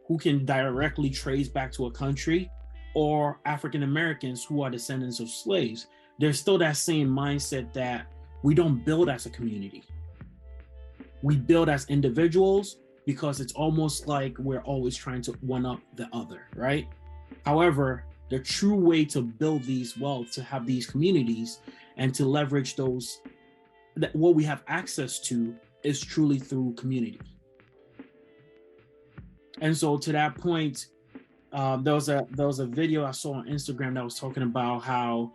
S4: who can directly trace back to a country, or African Americans who are descendants of slaves, there's still that same mindset that we don't build as a community. We build as individuals, because it's almost like we're always trying to one up the other, right? However, the true way to build these wealth, to have these communities and to leverage those, that what we have access to, is truly through community. And so to that point, there was a video I saw on Instagram that was talking about how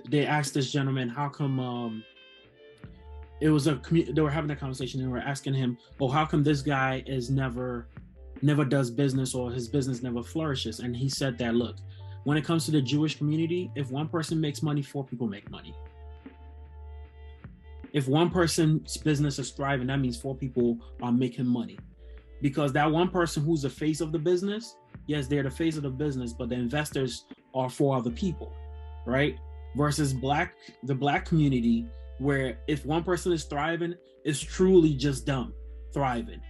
S4: they asked this gentleman, how come they were having a conversation and they were asking him, oh, how come this guy is never does business, or his business never flourishes? And he said that, look, when it comes to the Jewish community, if one person makes money, 4 people make money. If one person's business is thriving, that means 4 people are making money. Because that one person who's the face of the business, yes, they're the face of the business, but the investors are 4 other people, right? Versus the Black community, where if one person is thriving, it's truly just them thriving.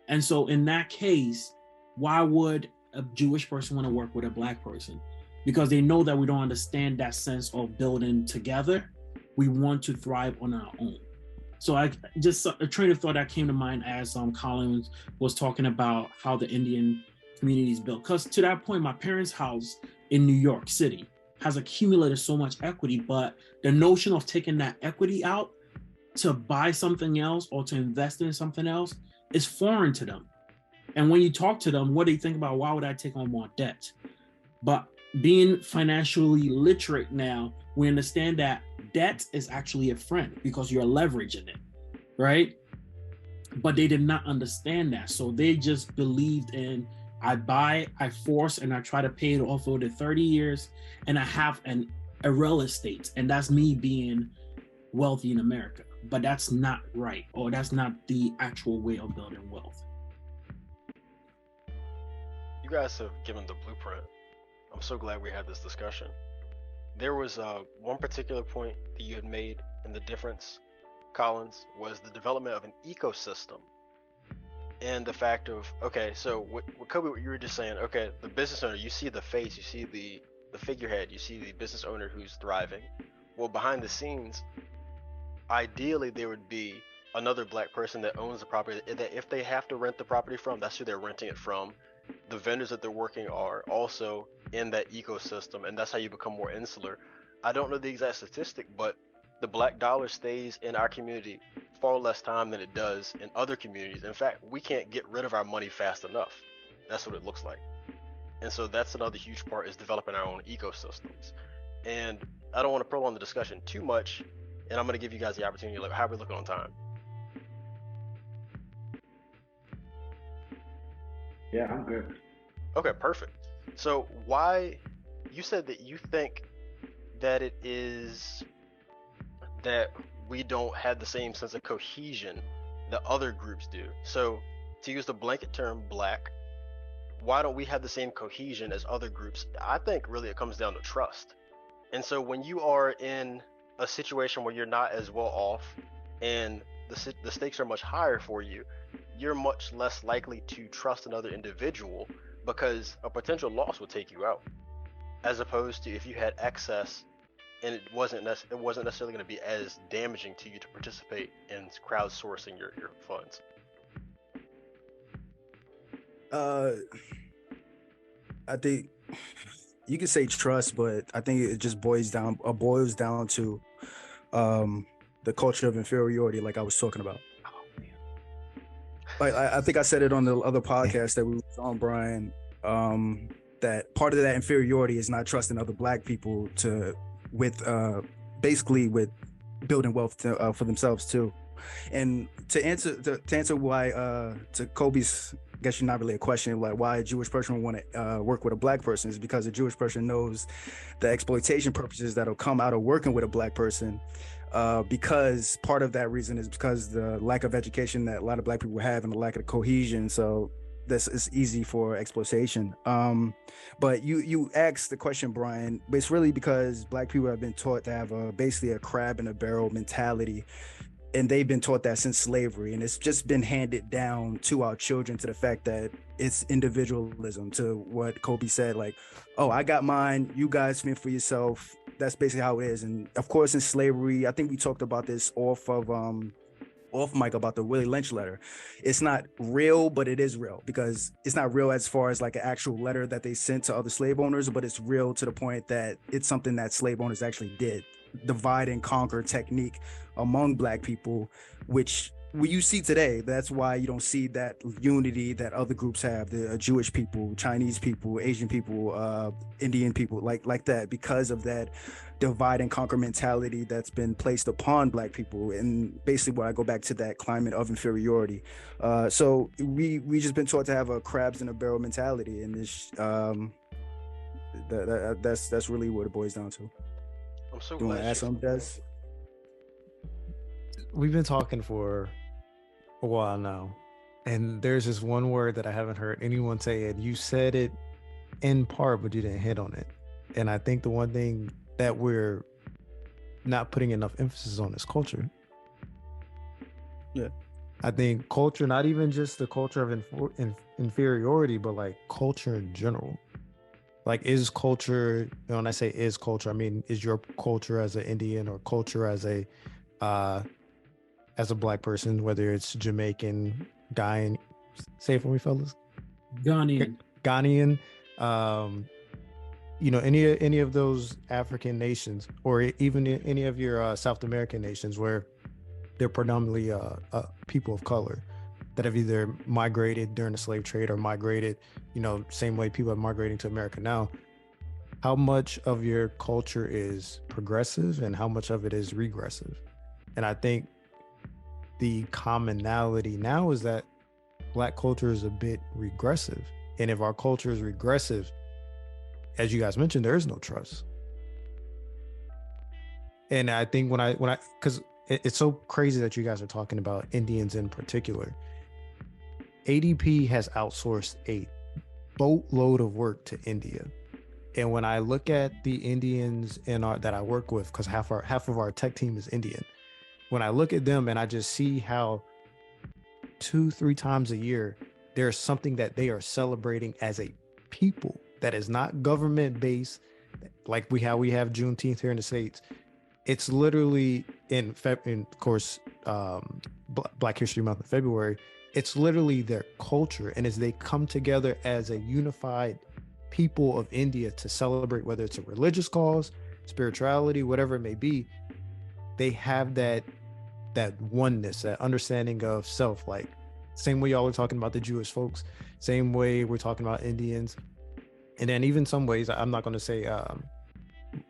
S4: And so in that case, why would a Jewish person want to work with a Black person? Because they know that we don't understand that sense of building together. We want to thrive on our own. So I just, a train of thought that came to mind as Collins was talking about how the Indian community is built. Because to that point, my parents' house in New York City has accumulated so much equity, but the notion of taking that equity out to buy something else or to invest in something else is foreign to them. And when you talk to them, what they think about, why would I take on more debt? But being financially literate now, we understand that debt is actually a friend because you're leveraging it, right? But they did not understand that. So they just believed in, I buy, I force, and I try to pay it off over the 30 years, and I have a real estate, and that's me being wealthy in America. But that's not right, or that's not the actual way of building wealth.
S2: You guys have given the blueprint. I'm so glad we had this discussion. There was one particular point that you had made, and the difference, Collins, was the development of an ecosystem. And the fact of, okay, so what Kobe, what you were just saying, okay, the business owner, you see the face, you see the figurehead, you see the business owner who's thriving. Well, behind the scenes, ideally there would be another Black person that owns the property, that if they have to rent the property from, that's who they're renting it from. The vendors that they're working are also in that ecosystem, and that's how you become more insular. I don't know the exact statistic, but the Black dollar stays in our community far less time than it does in other communities. In fact, we can't get rid of our money fast enough. That's what it looks like. And so that's another huge part, is developing our own ecosystems. And I don't want to prolong the discussion too much, and I'm going to give you guys the opportunity. Like, how are we looking on time?
S3: Yeah, I'm good.
S2: Okay, perfect. So why, you said that you think that it is that we don't have the same sense of cohesion that other groups do. So to use the blanket term Black, why don't we have the same cohesion as other groups? I think really it comes down to trust. And so when you are in a situation where you're not as well off and the stakes are much higher for you, you're much less likely to trust another individual because a potential loss will take you out, as opposed to if you had excess and it wasn't necessarily going to be as damaging to you to participate in crowdsourcing your funds.
S1: I think you could say trust, but I think it just boils down to the culture of inferiority, like I was talking about. Like I think I said it on the other podcast that we was on, Brian, that part of that inferiority is not trusting other Black people with building wealth for themselves too. And to answer why to Kobe's, I guess you're not really a question, like why a Jewish person would want to work with a Black person is because a Jewish person knows the exploitation purposes that'll come out of working with a Black person. Because part of that reason is because the lack of education that a lot of Black people have and the lack of cohesion. So this is easy for exploitation. But you asked the question, Brian, but it's really because Black people have been taught to have basically a crab in a barrel mentality. And they've been taught that since slavery, and it's just been handed down to our children, to the fact that it's individualism, to what Kobe said, like, oh, I got mine, you guys fend for yourself. That's basically how it is. And of course, in slavery, I think we talked about this off mic about the Willie Lynch letter. It's not real, but it is real, because it's not real as far as like an actual letter that they sent to other slave owners, but it's real to the point that it's something that slave owners actually did. Divide and conquer technique among Black people, which you see today. That's why you don't see that unity that other groups have, the Jewish people, Chinese people, Asian people, Indian people, like that, because of that divide and conquer mentality that's been placed upon Black people. And basically when I go back to that climate of inferiority, so we just been taught to have a crabs in a barrel mentality, and this that's really what it boils down to.
S2: I'm so
S1: glad. You want to add something, Des?
S5: We've been talking for a while now, and there's this one word that I haven't heard anyone say, and you said it in part, but you didn't hit on it. And I think the one thing that we're not putting enough emphasis on is culture.
S1: Yeah.
S5: I think culture, not even just the culture of inferiority, but like culture in general. Like, is culture, when I say is culture, I mean, is your culture as an Indian or culture as a Black person, whether it's Jamaican, Ghanaian, say it for me, fellas.
S4: Ghanian.
S5: Any of those African nations, or even any of your South American nations where they're predominantly people of color that have either migrated during the slave trade or migrated, same way people are migrating to America now. How much of your culture is progressive and how much of it is regressive? And I think the commonality now is that Black culture is a bit regressive. And if our culture is regressive, as you guys mentioned, there is no trust. And I think because it's so crazy that you guys are talking about Indians in particular. ADP has outsourced a boatload of work to India. And when I look at the Indians that I work with, because half of our tech team is Indian, when I look at them and I just see how 2-3 times a year, there's something that they are celebrating as a people that is not government based, like we have Juneteenth here in the States. It's literally of course, Black History Month in February. It's literally their culture. And as they come together as a unified people of India to celebrate, whether it's a religious cause, spirituality, whatever it may be, they have that oneness, that understanding of self. Like, same way y'all are talking about the Jewish folks, same way we're talking about Indians. And then even some ways, I'm not going to say, I'm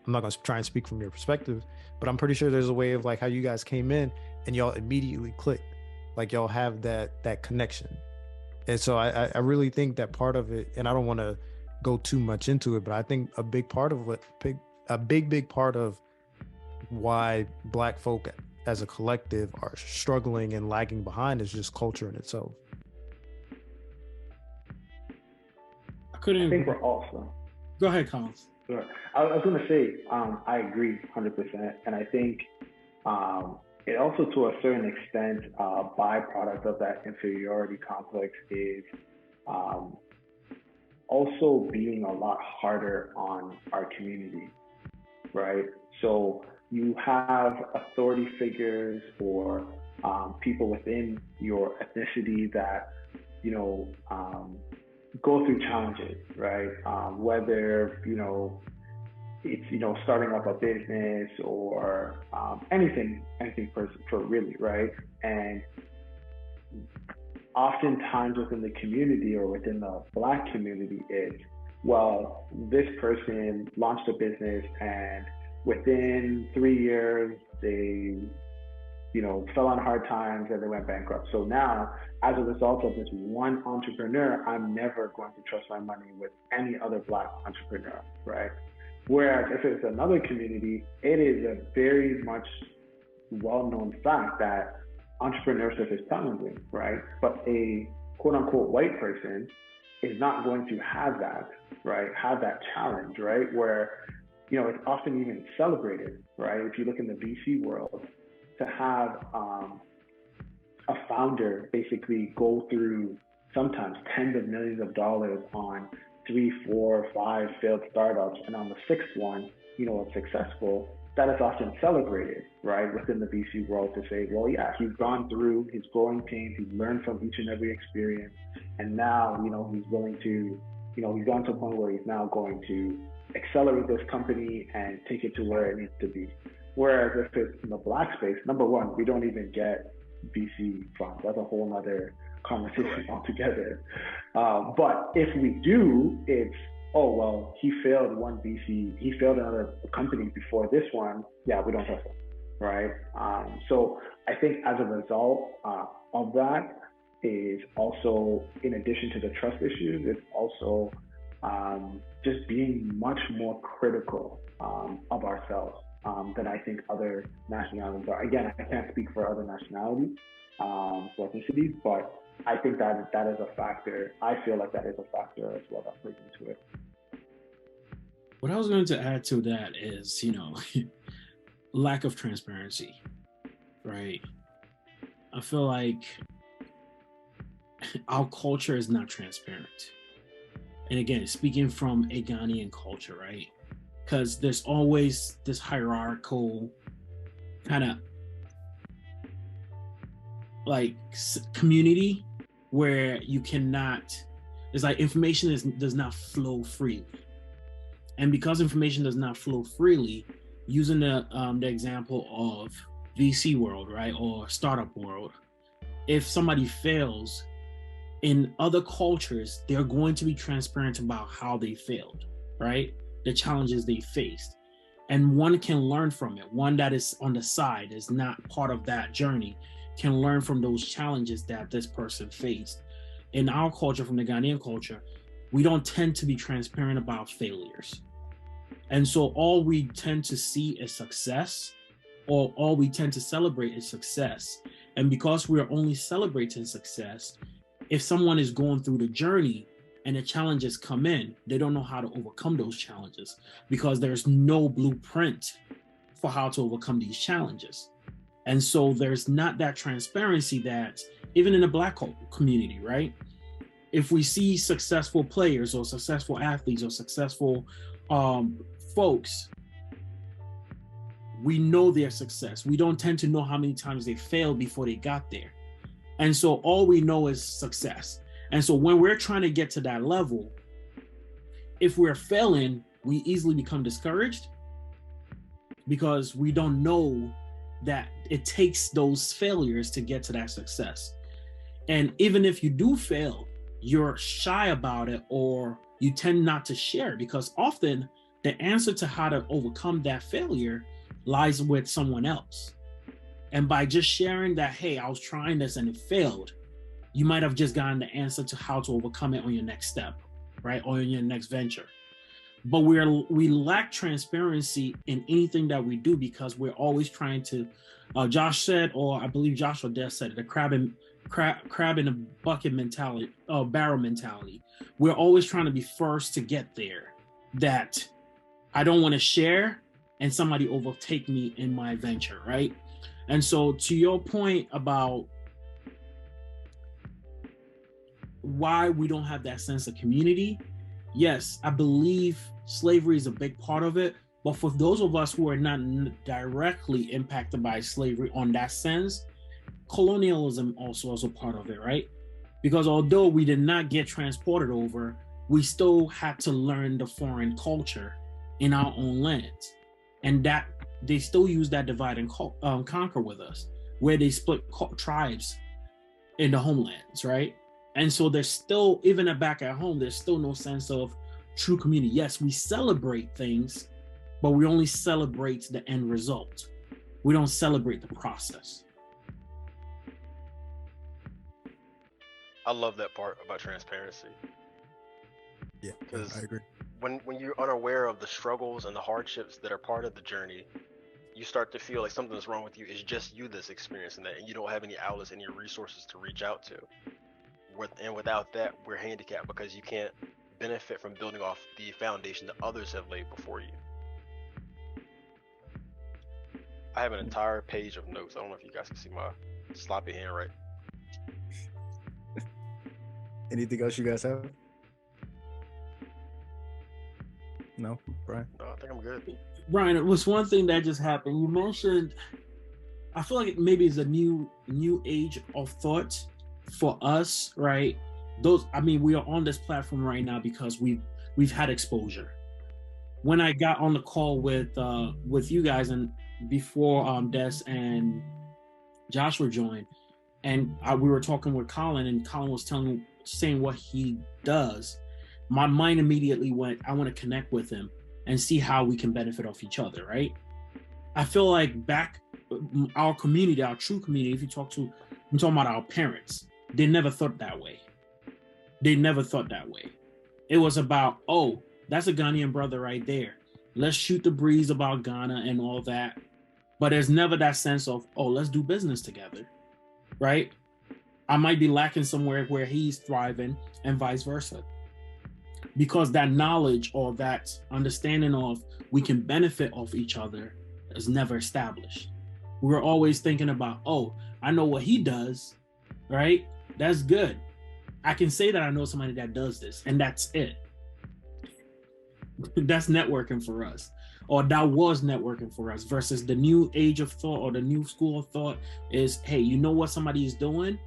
S5: not going to try and speak from your perspective, but I'm pretty sure there's a way of like how you guys came in and y'all immediately clicked. Like y'all have that connection. And so I really think that part of it, and I don't want to go too much into it, but I think a big part of big part of why Black folk as a collective are struggling and lagging behind is just culture in itself.
S3: I think we're also.
S4: Go ahead, Collins.
S3: Sure. I was going to say, I agree 100%. And I think it also, to a certain extent, a byproduct of that inferiority complex is also being a lot harder on our community, right? So you have authority figures or people within your ethnicity that, you know, go through challenges, right? Whether, you know, it's, you know, starting up a business or anything for really, right? And oftentimes within the community or within the Black community, it's, well, this person launched a business and within 3 years they, you know, fell on hard times and they went bankrupt. So now, as a result of this one entrepreneur, I'm never going to trust my money with any other Black entrepreneur, right? Whereas if it's another community, it is a very much well-known fact that entrepreneurship is challenging, right? But a quote-unquote white person is not going to have that, right? Have that challenge, right? Where, you know, it's often even celebrated, right? If you look in the VC world, to have a founder basically go through sometimes tens of millions of dollars on 3, 4, 5 failed startups, and on the 6th one, you know, it's successful, that is often celebrated, right, within the VC world to say, well, yeah, he's gone through his growing pains, he's learned from each and every experience, and now, you know, he's willing to, you know, he's gone to a point where he's now going to accelerate this company and take it to where it needs to be. Whereas if it's in the Black space, number one, we don't even get VC funds. That's a whole other conversation altogether. But if we do, it's, oh, well, he failed one VC, he failed another company before this one. Yeah, we don't trust him, right? So I think as a result of that is also, in addition to the trust issues, it's also just being much more critical of ourselves than I think other nationalities are. Again, I can't speak for other nationalities, for ethnicities, but I think that is a factor. I feel like that is a factor as well that plays into it.
S4: What I was going to add to that is, you know, lack of transparency, right? I feel like our culture is not transparent. And again, speaking from a Ghanaian culture, right? Because there's always this hierarchical kind of like community where you cannot, it's like information does not flow freely. And because information does not flow freely, using the example of VC world, right, or startup world, if somebody fails, in other cultures, they're going to be transparent about how they failed, right? The challenges they faced. And one can learn from it. One that is on the side, is not part of that journey, can learn from those challenges that this person faced. In our culture, from the Ghanaian culture, we don't tend to be transparent about failures. And so all we tend to see is success, or all we tend to celebrate is success. And because we're only celebrating success, if someone is going through the journey and the challenges come in, they don't know how to overcome those challenges because there's no blueprint for how to overcome these challenges. And so there's not that transparency that even in the Black community, right? If we see successful players or successful athletes or successful folks, we know their success. We don't tend to know how many times they failed before they got there. And so all we know is success. And so when we're trying to get to that level, if we're failing, we easily become discouraged because we don't know that it takes those failures to get to that success. And even if you do fail, you're shy about it, or you tend not to share, because often the answer to how to overcome that failure lies with someone else. And by just sharing that, hey, I was trying this and it failed, you might have just gotten the answer to how to overcome it on your next step, right? Or in your next venture. But we lack transparency in anything that we do because we're always trying to, Josh said, or I believe Josh or Des said it, the crab in a bucket mentality, barrel mentality. We're always trying to be first to get there. That I don't want to share and somebody overtake me in my venture, right? And so to your point about why we don't have that sense of community, yes, I believe slavery is a big part of it. But for those of us who are not directly impacted by slavery on that sense, colonialism also is a part of it, right? Because although we did not get transported over, we still had to learn the foreign culture in our own lands. And that they still use that divide and conquer with us, where they split tribes in the homelands, right? And so there's still, even back at home, there's still no sense of true community. Yes, we celebrate things, but we only celebrate the end result. We don't celebrate the process.
S2: I love that part about transparency.
S1: Yeah,
S2: because
S1: I agree.
S2: When you're unaware of the struggles and the hardships that are part of the journey, you start to feel like something's wrong with you. It's just you that's experiencing that, and you don't have any outlets, any resources to reach out to. And without that, we're handicapped because you can't benefit from building off the foundation that others have laid before you. I have an entire page of notes. I don't know if you guys can see my sloppy handwriting.
S1: Anything else you guys have? No, Brian?
S2: No, I think I'm good.
S4: Brian, it was one thing that just happened. You mentioned, I feel like maybe it's a new age of thought for us, right? We are on this platform right now because we've had exposure. When I got on the call with you guys and before Des and Joshua joined, and we were talking with Colin, and Colin was saying what he does, my mind immediately went, I want to connect with him and see how we can benefit off each other, right? I feel like our community, our true community, if I'm talking about our parents, they never thought that way. It was about, oh, that's a Ghanaian brother right there. Let's shoot the breeze about Ghana and all that. But there's never that sense of, oh, let's do business together, right? I might be lacking somewhere where he's thriving and vice versa. Because that knowledge or that understanding of we can benefit off each other is never established. We're always thinking about, oh, I know what he does, right? That's good. I can say that I know somebody that does this, and that's it. That's networking for us, or that was networking for us, versus the new age of thought or the new school of thought is, hey, you know what somebody is doing?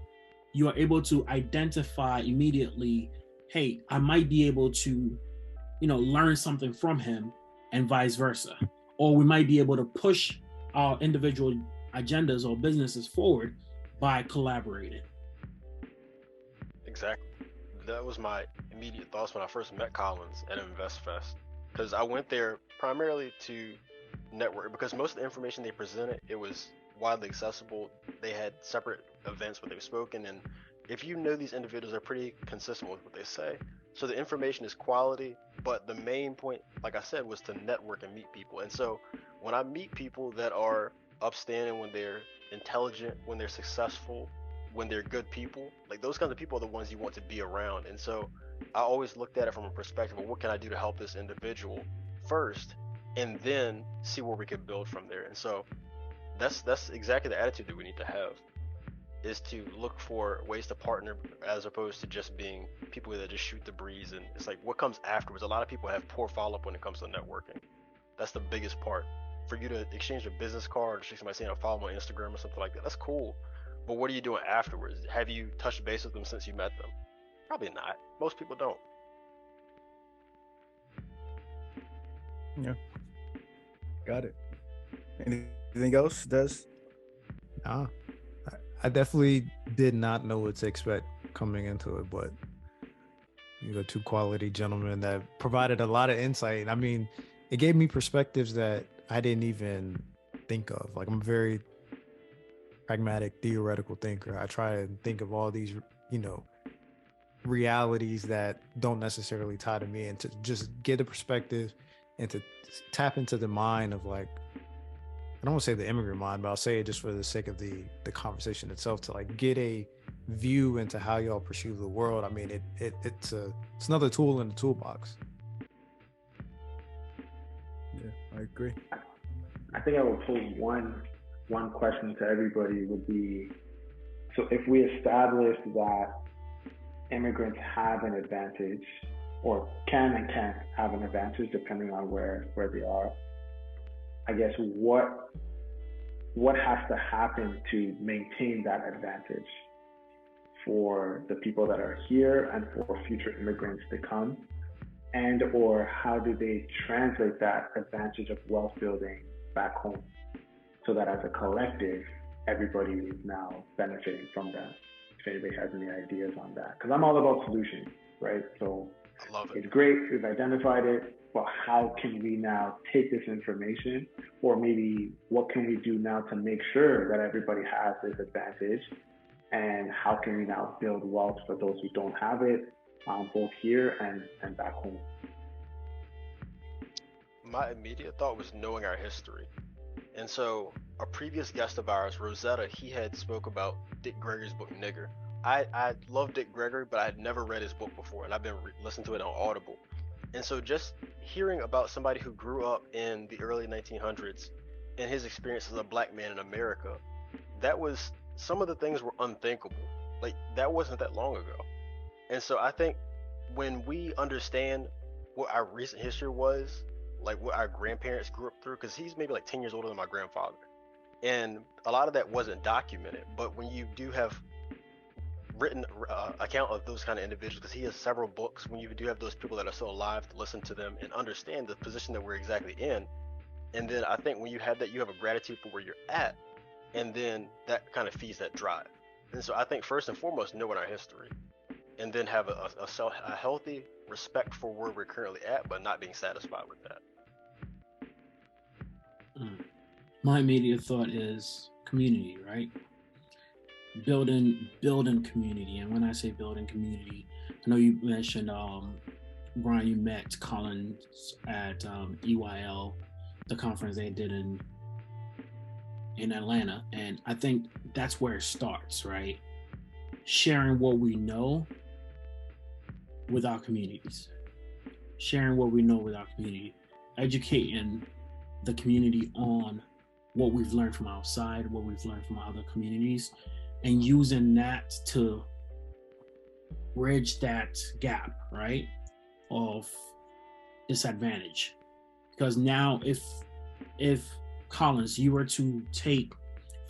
S4: You are able to identify immediately, hey, I might be able to, learn something from him, and vice versa. Or we might be able to push our individual agendas or businesses forward by collaborating.
S2: Exactly. That was my immediate thoughts when I first met Collins at InvestFest, because I went there primarily to network, because most of the information they presented, it was widely accessible. They had separate events where they've spoken, and if you know these individuals are pretty consistent with what they say, so the information is quality, but the main point, like I said, was to network and meet people. And so when I meet people that are upstanding, when they're intelligent, when they're successful, when they're good people, like those kinds of people are the ones you want to be around. And so I always looked at it from a perspective of what can I do to help this individual first, and then see where we can build from there. And so that's exactly the attitude that we need to have, is to look for ways to partner as opposed to just being people that just shoot the breeze. And it's like, what comes afterwards? A lot of people have poor follow-up when it comes to networking. That's the biggest part. For you to exchange a business card, or somebody saying, follow me on Instagram or something like that, that's cool. But what are you doing afterwards? Have you touched base with them since you met them? Probably not. Most people don't.
S1: Yeah. Got it. Anything else, Des?
S5: Nah. I definitely did not know what to expect coming into it, but two quality gentlemen that provided a lot of insight. I mean, it gave me perspectives that I didn't even think of. Like, I'm a very pragmatic, theoretical thinker. I try to think of all these, realities that don't necessarily tie to me, and to just get a perspective and to tap into the mind of, like, I don't want to say the immigrant mind, but I'll say it just for the sake of the conversation itself, to like get a view into how y'all pursue the world. I mean, it's another tool in the toolbox.
S1: Yeah, I agree.
S3: I think I would pose one question to everybody would be, so if we establish that immigrants have an advantage, or can and can't have an advantage depending on where they are, I guess what has to happen to maintain that advantage for the people that are here and for future immigrants to come? And or how do they translate that advantage of wealth building back home so that as a collective, everybody is now benefiting from that? If anybody has any ideas on that, because I'm all about solutions, right? So
S2: I love it.
S3: it's great, we've identified it, but how can we now take this information, or maybe what can we do now to make sure that everybody has this advantage, and how can we now build wealth for those who don't have it, both here and back home?
S2: My immediate thought was knowing our history. And so a previous guest of ours, Rosetta, he had spoke about Dick Gregory's book, Nigger. I love Dick Gregory, but I had never read his book before, and I've been listening to it on Audible. And so just hearing about somebody who grew up in the early 1900s and his experience as a black man in America, that was, some of the things were unthinkable. Like, that wasn't that long ago. And so I think when we understand what our recent history was, like what our grandparents grew up through, because he's maybe like 10 years older than my grandfather, and a lot of that wasn't documented, but when you do have written account of those kind of individuals, because he has several books, when you do have those people that are still alive to listen to them and understand the position that we're exactly in, and then I think when you have that, you have a gratitude for where you're at, and then that kind of feeds that drive. And so I think first and foremost, knowing our history, and then have a healthy respect for where we're currently at, but not being satisfied with that.
S4: My immediate thought is community, right? Building community. And when I say building community, I know you mentioned, Brian, you met Collins at EYL, the conference they did in Atlanta. And I think that's where it starts, right? Sharing what we know with our communities, educating the community on what we've learned from outside, what we've learned from other communities, and using that to bridge that gap, right, of disadvantage. Because now if Collins, you were to take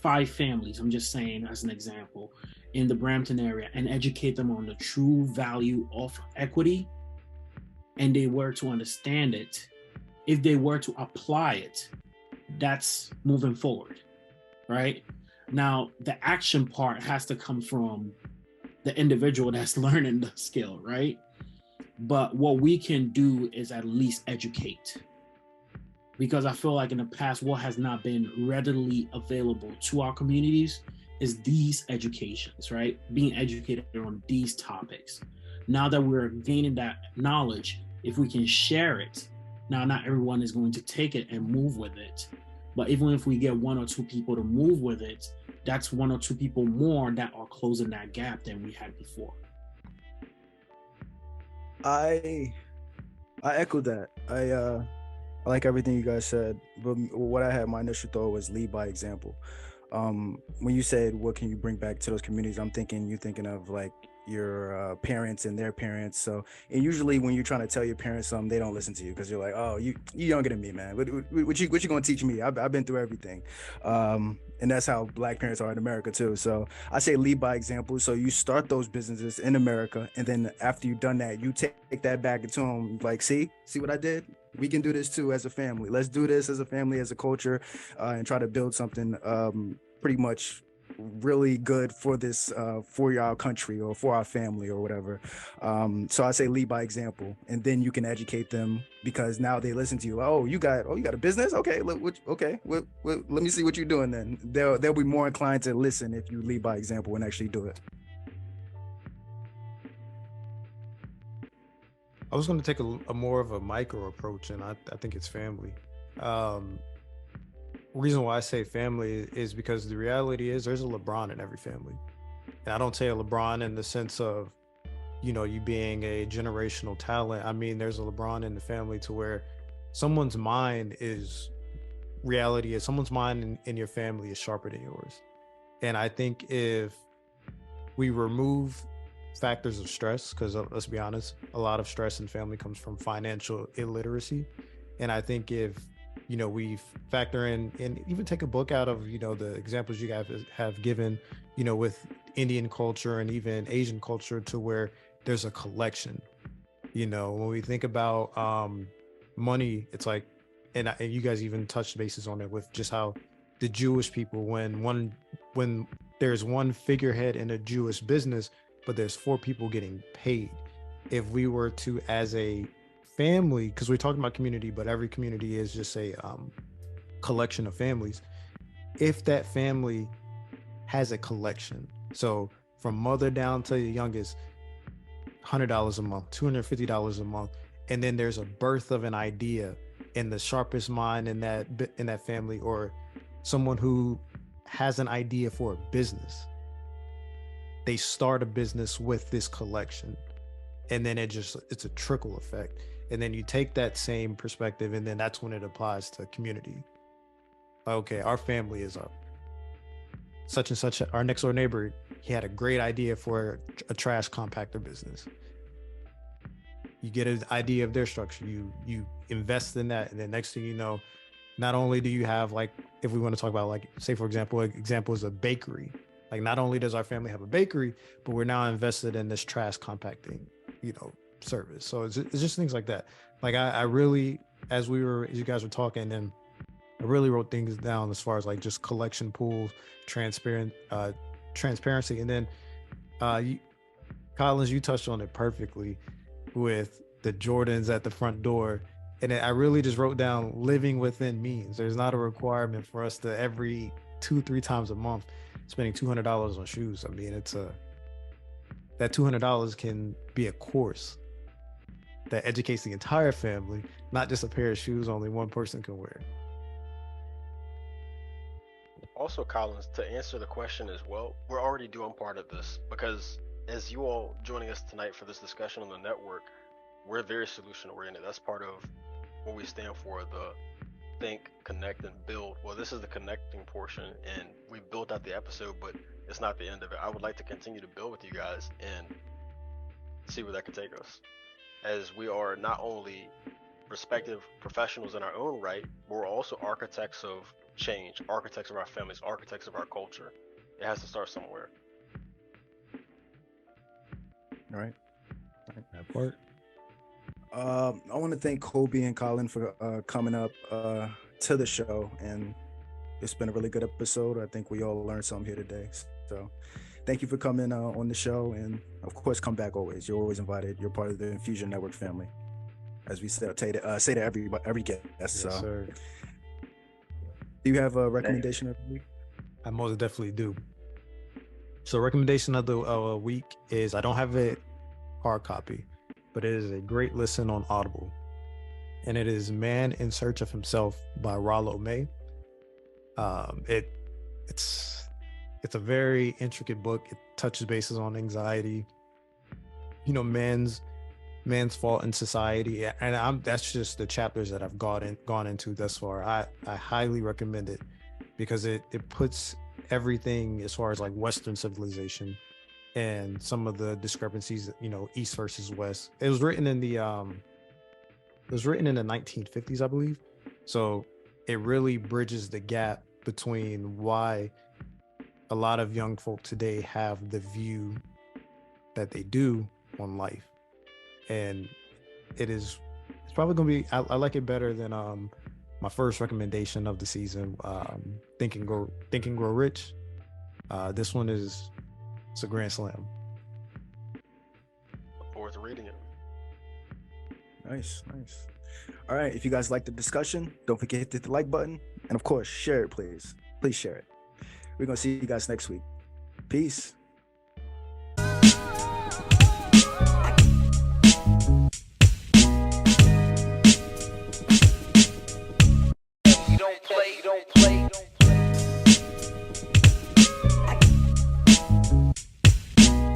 S4: 5 families, I'm just saying as an example, in the Brampton area and educate them on the true value of equity, and they were to understand it, if they were to apply it, that's moving forward, right? Now, the action part has to come from the individual that's learning the skill, right? But what we can do is at least educate. Because I feel like in the past, what has not been readily available to our communities is these educations, right? Being educated on these topics. Now that we're gaining that knowledge, if we can share it, now not everyone is going to take it and move with it. But even if we get 1 or 2 people to move with it, that's 1 or 2 people more that are closing that gap than we had before.
S1: I echo that. I like everything you guys said, but what I had, my initial thought was lead by example. When you said what can you bring back to those communities, I'm thinking you're thinking of like your parents and their parents. So, and usually when you're trying to tell your parents something, they don't listen to you because you're like, oh, you younger than me, man. What you gonna teach me? I've been through everything. And that's how Black parents are in America too. So I say lead by example. So you start those businesses in America, and then after you've done that, you take that back into them. Like, see what I did? We can do this too as a family. Let's do this as a family, as a culture, and try to build something pretty much really good for this for our country or for our family or whatever. So I say lead by example, and then you can educate them because now they listen to you. Oh, you got a business? Okay, let me see what you're doing. Then they'll be more inclined to listen if you lead by example and actually do it.
S5: I was going to take a more of a micro approach, and I think it's family. Reason why I say family is because the reality is there's a LeBron in every family. And I don't say a LeBron in the sense of, you being a generational talent. I mean, there's a LeBron in the family to where someone's mind is reality is someone's mind in your family is sharper than yours. And I think if we remove factors of stress, because let's be honest, a lot of stress in family comes from financial illiteracy. And I think if, we factor in and even take a book out of, the examples you guys have given, with Indian culture and even Asian culture, to where there's a collection, when we think about money, it's like, and you guys even touched bases on it with just how the Jewish people, when there's one figurehead in a Jewish business, but there's 4 people getting paid. If we were to, as a family, because we're talking about community, but every community is just a collection of families. If that family has a collection, so from mother down to the youngest, $100 a month, $250 a month, and then there's a birth of an idea in the sharpest mind in that family, or someone who has an idea for a business, they start a business with this collection, and then it's a trickle effect. And then you take that same perspective, and then that's when it applies to community. Okay, our family is up. Such and such, our next door neighbor, he had a great idea for a trash compactor business. You get an idea of their structure, you invest in that, and then next thing you know, not only do you have, like, if we want to talk about, like, say for example is a bakery. Like, not only does our family have a bakery, but we're now invested in this trash compacting, service. So it's just things like that. Like, I really, as you guys were talking, and I really wrote things down as far as, like, just collection pools, transparency, and then Collins, you touched on it perfectly with the Jordans at the front door. And I really just wrote down living within means. There's not a requirement for us to every 2-3 times a month spending $200 on shoes. I mean, that $200 can be a course that educates the entire family, not just a pair of shoes only one person can wear.
S2: Also, Collins, to answer the question as well, we're already doing part of this, because as you all joining us tonight for this discussion on the network, we're very solution oriented. That's part of what we stand for, the think, connect, and build. Well, this is the connecting portion, and we built out the episode, but it's not the end of it. I would like to continue to build with you guys and see where that can take us, as we are not only respective professionals in our own right, but we're also architects of change, architects of our families, architects of our culture. It has to start somewhere.
S1: All right.
S5: That part.
S1: I want to thank Kobe and Colin for coming up to the show, and it's been a really good episode. I think we all learned something here today. So thank you for coming on the show, and of course, come back always. You're always invited. You're part of the Infusion Network family, as we say to every guest.
S5: Yes,
S1: so,
S5: sir.
S1: do you have a recommendation of the week?
S5: I most definitely do. So recommendation of the week is, I don't have a hard copy, but it is a great listen on Audible, and it is Man in Search of Himself by Rollo May. It's a very intricate book. It touches bases on anxiety, man's fault in society, and that's just the chapters that I've gone into thus far. I highly recommend it, because it puts everything as far as, like, Western civilization and some of the discrepancies, East versus West. It was written in the 1950s, I believe. So it really bridges the gap between why a lot of young folk today have the view that they do on life. And it's probably gonna be, I like it better than my first recommendation of the season, Think and Grow Rich. This one it's a grand slam.
S2: Look forward to reading it.
S1: Nice. All right, if you guys like the discussion, don't forget to hit the like button, and of course, share it, please share it. We're gonna see you guys next week. Peace.